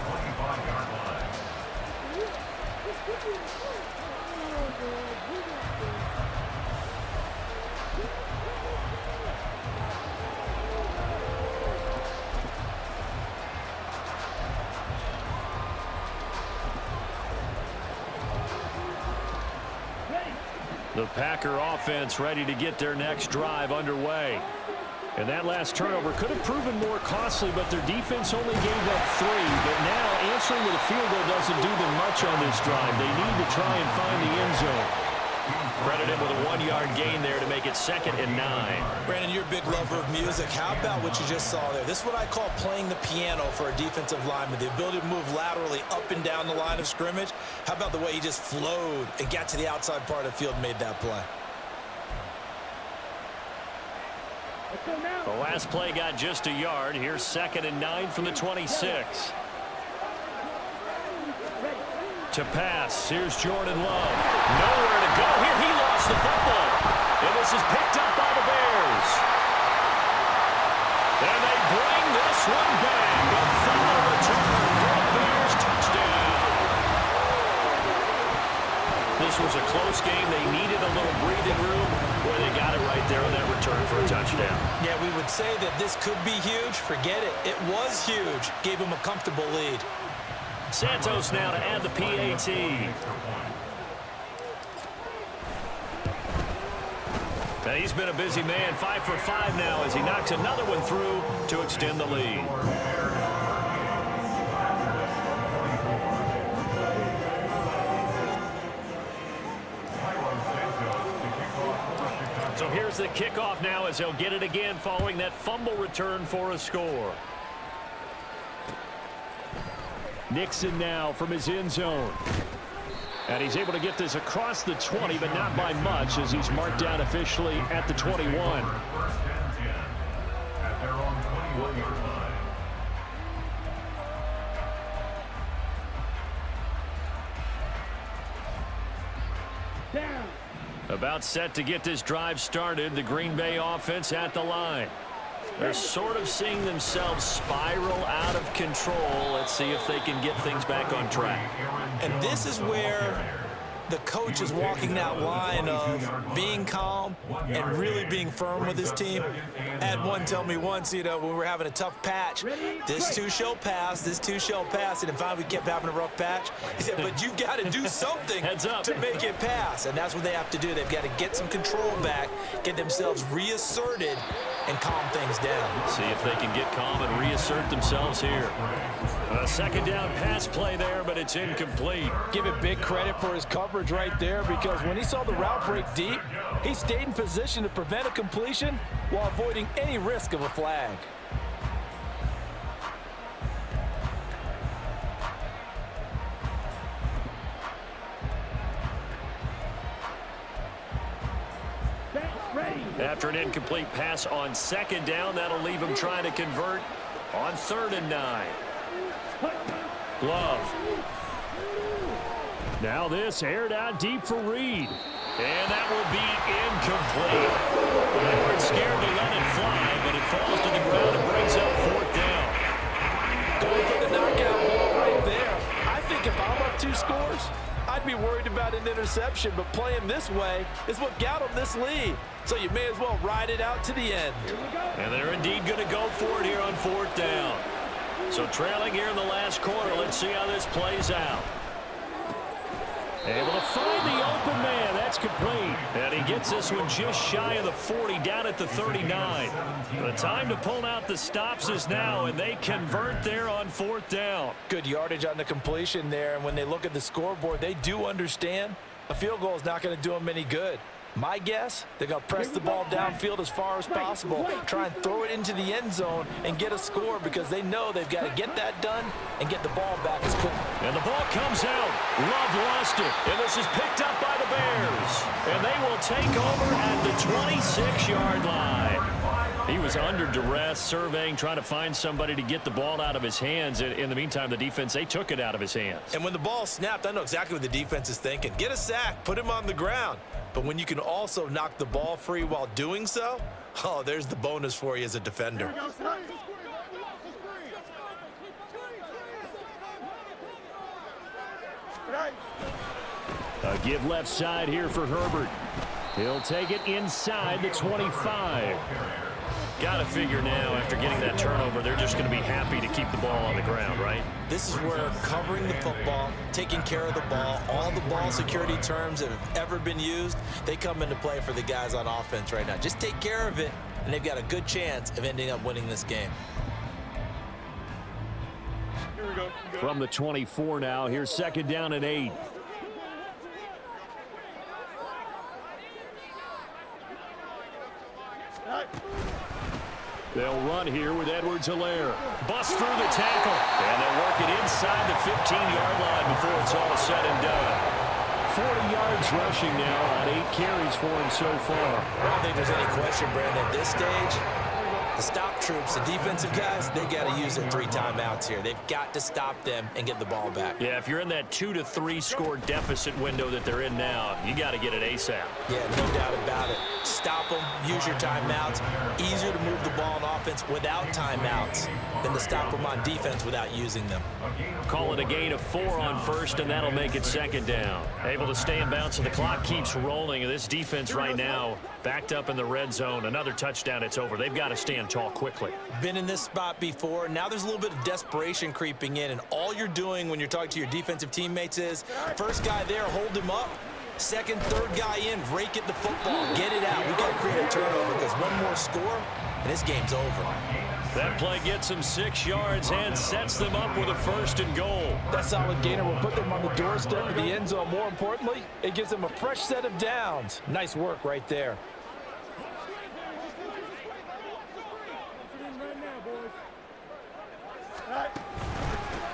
The Packer offense ready to get their next drive underway. And that last turnover could have proven more costly, but their defense only gave up 3. But now answering with a field goal doesn't do them much on this drive. They need to try and find the end zone. Credit him with a 1-yard gain there to make it 2nd and 9. Brandon, you're a big lover of music. How about what you just saw there? This is what I call playing the piano for a defensive lineman. The ability to move laterally up and down the line of scrimmage. How about the way he just flowed and got to the outside part of the field and made that play? The last play got just a yard. Here's 2nd and 9 from the 26. To pass, here's Jordan Love. Nowhere to go here. He lost the football. And this is picked up by the Bears. And they bring this one back. A final return for a Bears touchdown. The this was a close game. They needed a little breathing room where they got it right there on that return for a touchdown. Yeah, we would say that this could be huge. Forget it. It was huge. Gave him a comfortable lead. Santos now to add the PAT. Now he's been a busy man, 5 for 5 now as he knocks another one through to extend the lead. So here's the kickoff now as he'll get it again following that fumble return for a score. Nixon now from his end zone. And he's able to get this across the 20, but not by much as he's marked down officially at the 21. First and 10 at their own 21-yard line. Down. About set to get this drive started, the Green Bay offense at the line. They're sort of seeing themselves spiral out of control. Let's see if they can get things back on track. And this is where the coach is walking that line of being calm and really being firm with his team. I had one tell me once, you know, when we were having a tough patch, this too shall pass, this too shall pass. And finally we kept having a rough patch. He said, but you got to do something to make it pass. And that's what they have to do. They've got to get some control back, get themselves reasserted, and calm things down. See if they can get calm and reassert themselves here. A second down pass play there, but it's incomplete. Give it big credit for his coverage right there, because when he saw the route break deep, he stayed in position to prevent a completion while avoiding any risk of a flag. After an incomplete pass on second down, that'll leave him trying to convert on 3rd and 9. Glove. Now this aired out deep for Reed. And that will be incomplete. They weren't scared to let it fly, but it falls to the ground and brings up 4th down. Going for the knockout ball right there. I think if I'm up 2 scores, I'd be worried about an interception, but playing this way is what got them this lead. So you may as well ride it out to the end. And they're indeed going to go for it here on 4th down. So trailing here in the last quarter, let's see how this plays out. Able to find the open man. That's complete. And he gets this one just shy of the 40, down at the 39. The time to pull out the stops is now, and they convert there on 4th down. Good yardage on the completion there, and when they look at the scoreboard, they do understand a field goal is not going to do them any good. My guess, they're going to press the ball downfield as far as possible, try and throw it into the end zone and get a score, because they know they've got to get that done and get the ball back as quick. And the ball comes out. Love lost it. And this is picked up by the Bears. And they will take over at the 26-yard line. He was under duress, surveying, trying to find somebody to get the ball out of his hands. In the meantime, the defense, they took it out of his hands. And when the ball snapped, I know exactly what the defense is thinking. Get a sack, put him on the ground. But when you can also knock the ball free while doing so, oh, there's the bonus for you as a defender. A give left side here for Herbert. He'll take it inside the 25. Got to figure now, after getting that turnover, they're just going to be happy to keep the ball on the ground, right? This is where covering the football, taking care of the ball, all the ball security terms that have ever been used, they come into play for the guys on offense right now. Just take care of it, and they've got a good chance of ending up winning this game. Here we go. From the 24 now, here's 2nd down and 8. They'll run here with Edwards-Helaire. Bust through the tackle. And they'll work it inside the 15-yard line before it's all said and done. 40 yards rushing now on 8 carries for him so far. I don't think there's any question, Brandon, at this stage, The stop troops, the defensive guys, they got to use their 3 timeouts here. They've got to stop them and get the ball back. Yeah, if you're in that 2 to 3 score deficit window that they're in now, you got to get it ASAP. Yeah, no doubt about it. Stop them, use your timeouts. Easier to move the ball on offense without timeouts than to stop them on defense without using them. Call it a gain of 4 on first, and that'll make it second down. Able to stay in bounds, so the clock keeps rolling. And this defense right now backed up in the red zone. Another touchdown, it's over. They've got to stand tall quickly. Been in this spot before. Now there's a little bit of desperation creeping in, and all you're doing when you're talking to your defensive teammates is first guy there, hold him up. Second, third guy in, rake at the football. Get it out. We've got to create a turnover because one more score, and this game's over. That play gets them 6 yards and sets them up with a 1st and goal. That solid gainer will put them on the doorstep of the end zone. More importantly, it gives them a fresh set of downs. Nice work right there.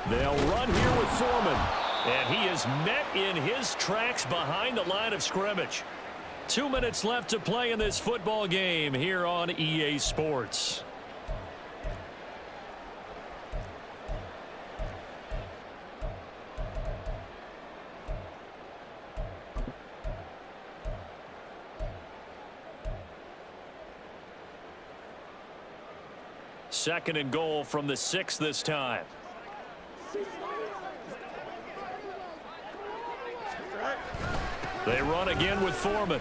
They'll run here with Foreman. And he is met in his tracks behind the line of scrimmage. 2 minutes left to play in this football game here on EA Sports. Second and goal from the 6 this time. They run again with Foreman.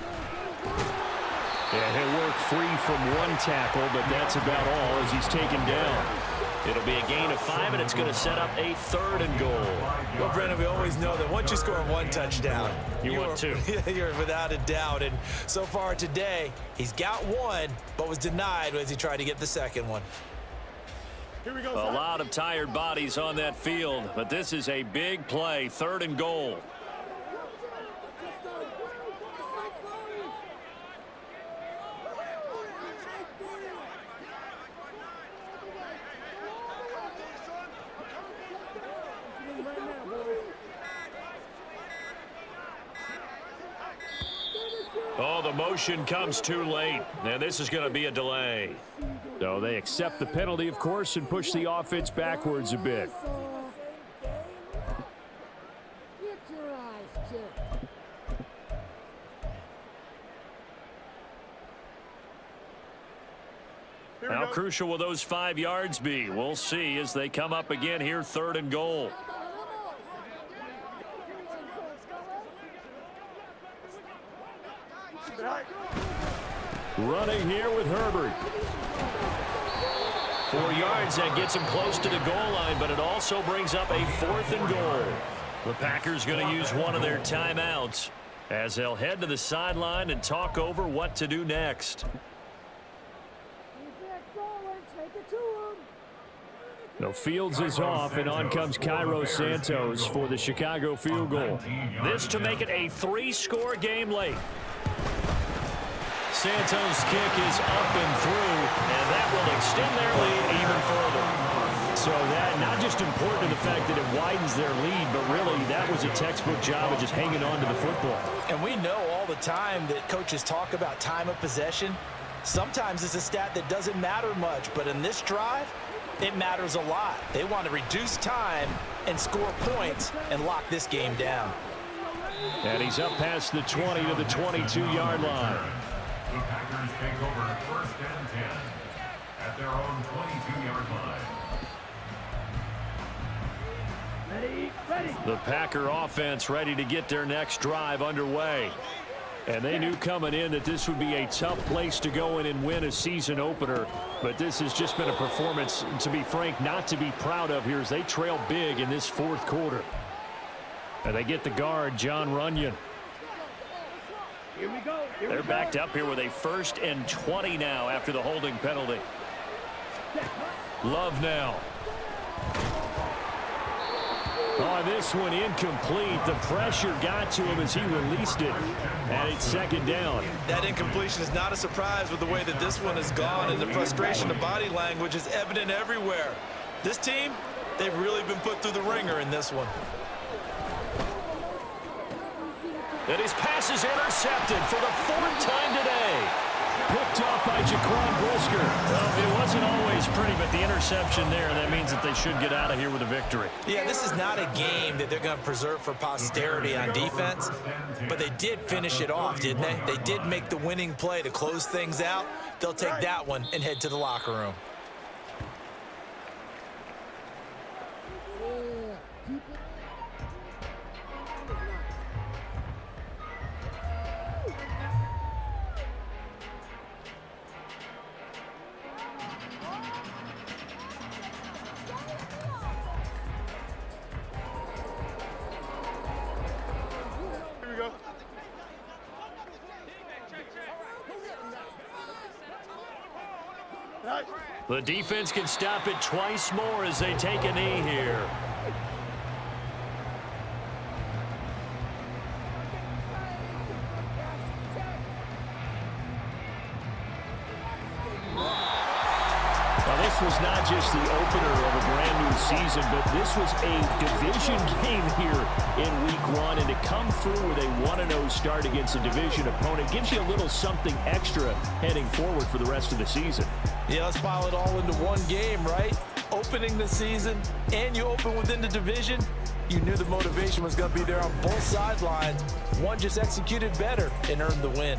Yeah, he'll work free from one tackle, but that's about all as he's taken down. It'll be a gain of 5, and it's going to set up a 3rd and goal. Well, Brendan, we always know that once you score 1 touchdown, you want 2. You're without a doubt. And so far today, he's got 1, but was denied as he tried to get the second one. Here we go. A lot of tired bodies on that field, but this is a big play, 3rd and goal. Oh, the motion comes too late, and this is going to be a delay. So they accept the penalty, of course, and push the offense backwards a bit. How crucial will those 5 yards be? We'll see as they come up again here, 3rd and goal. Running here with Herbert. 4 yards, that gets him close to the goal line, but it also brings up a 4th and goal. The Packers going to use one of their timeouts as they'll head to the sideline and talk over what to do next. No, Fields is off, and on comes Cairo Santos for the Chicago field goal. This to make it a 3-score game late. Santos' kick is up and through, and that will extend their lead even further. So that not just important in the fact that it widens their lead, but really that was a textbook job of just hanging on to the football. And we know all the time that coaches talk about time of possession. Sometimes it's a stat that doesn't matter much, but in this drive, it matters a lot. They want to reduce time and score points and lock this game down. And he's up past the 20 to the 22-yard line. The Packers take over 1st and 10 at their own 22-yard line. The Packer offense ready to get their next drive underway. And they knew coming in that this would be a tough place to go in and win a season opener. But this has just been a performance, to be frank, not to be proud of here as they trail big in this 4th quarter. And they get the guard, John Runyon. Here we go. They're backed up here with a 1st and 20 now after the holding penalty. Love now. Oh, this one incomplete. The pressure got to him as he released it. And it's 2nd down. That incompletion is not a surprise with the way that this one has gone, and the frustration, the body language is evident everywhere. This team, they've really been put through the ringer in this one. And his pass is intercepted for the 4th time today. Picked Picked off by Jaquan Brisker. Well, it wasn't always pretty, but the interception there, that means that they should get out of here with a victory. Yeah, this is not a game that they're going to preserve for posterity on defense, but they did finish it off, didn't they? They did make the winning play to close things out. They'll take that one and head to the locker room. The defense can stop it twice more as they take a knee here. Now, this was not just the opener of a brand new season, but this was a division game here in week 1, and to come through with a 1-0 start against a division opponent gives you a little something extra heading forward for the rest of the season. Yeah, let's pile it all into one game, right? Opening the season, and you open within the division. You knew the motivation was going to be there on both sidelines. One just executed better and earned the win.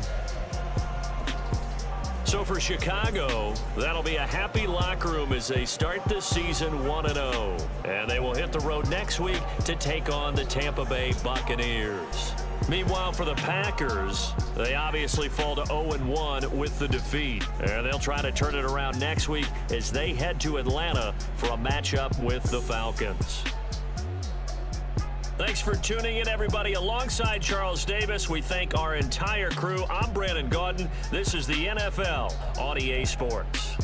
So for Chicago, that'll be a happy locker room as they start this season 1-0. And they will hit the road next week to take on the Tampa Bay Buccaneers. Meanwhile, for the Packers, they obviously fall to 0-1 with the defeat. And they'll try to turn it around next week as they head to Atlanta for a matchup with the Falcons. Thanks for tuning in, everybody. Alongside Charles Davis, we thank our entire crew. I'm Brandon Gaudin. This is the NFL on EA Sports.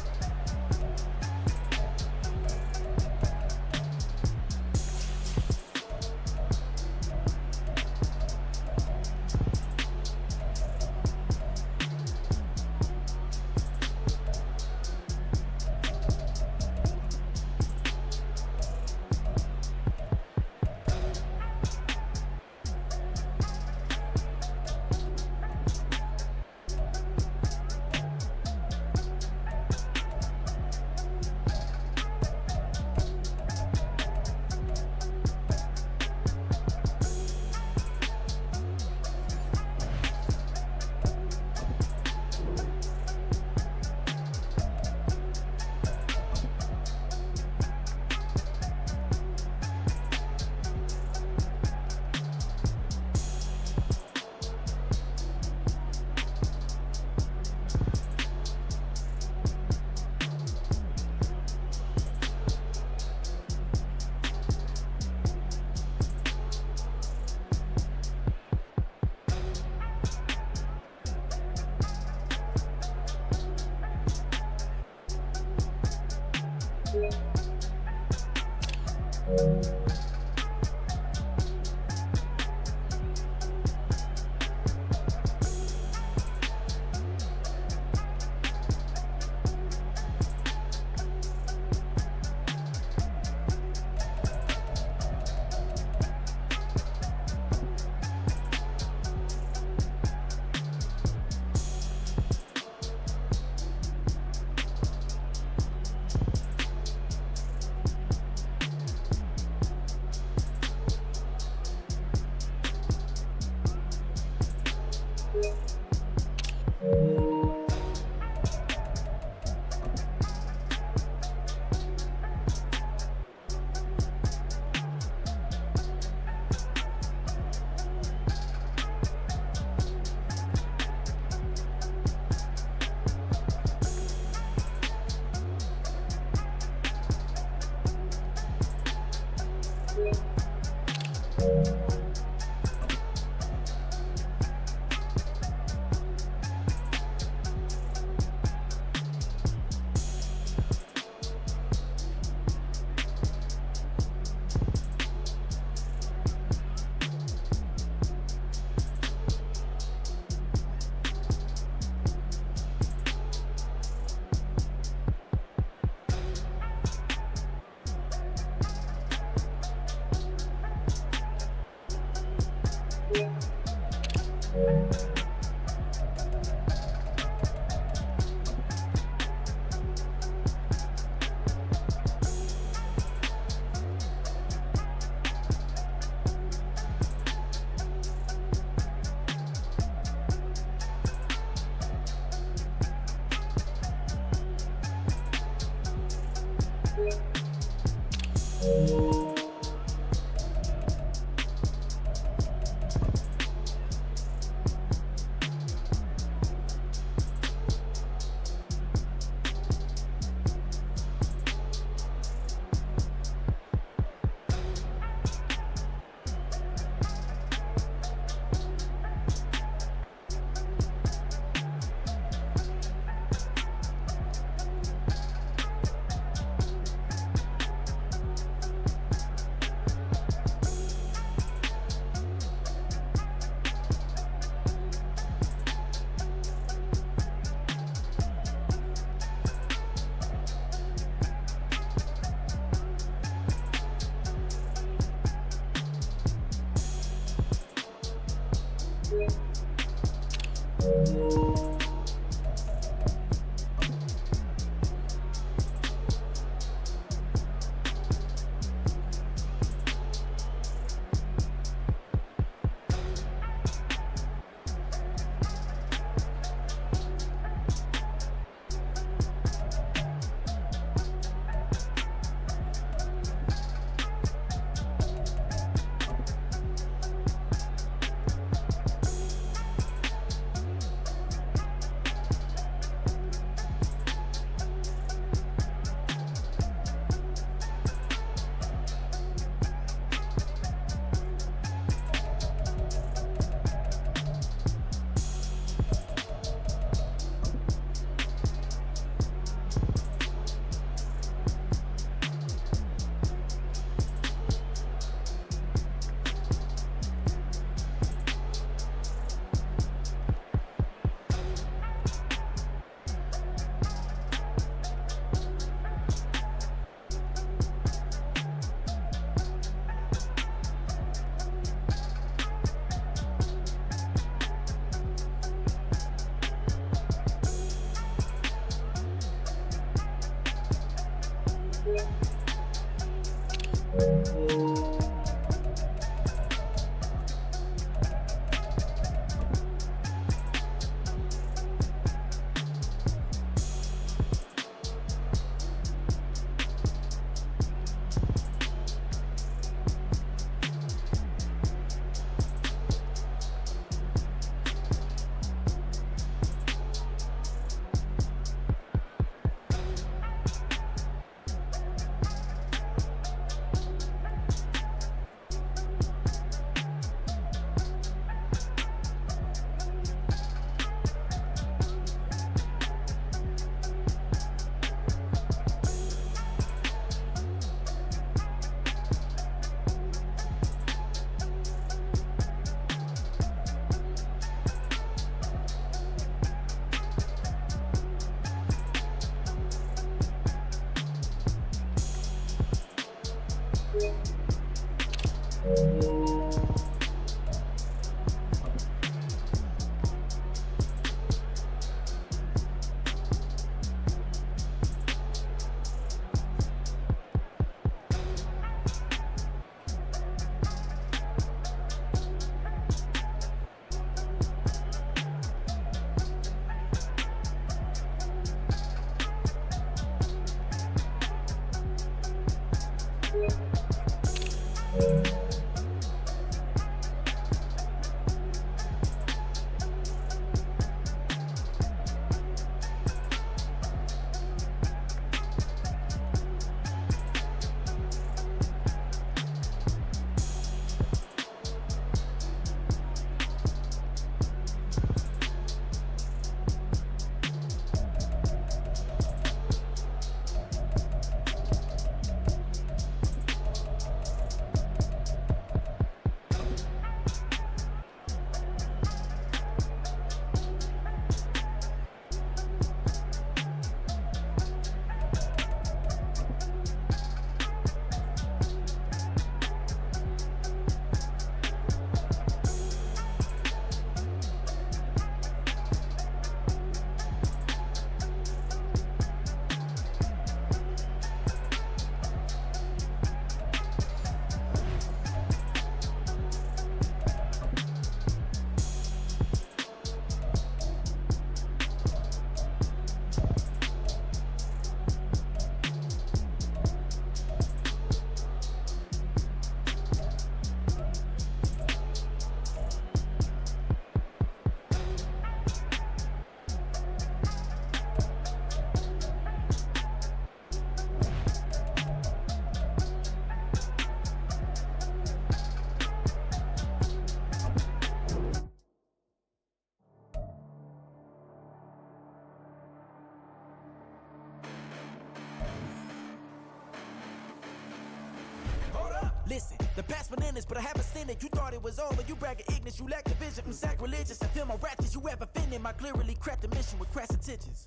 Listen, the past bananas, but I haven't seen it. You thought it was over, you bragging ignorance, you lack the vision. I'm sacrilegious, I feel my ratchets, you have offended my clearly cracked the mission with crass intentions.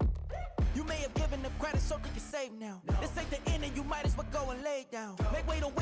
You may have given them credit so they can save now. This ain't the end and you might as well go and lay down. Make way to win.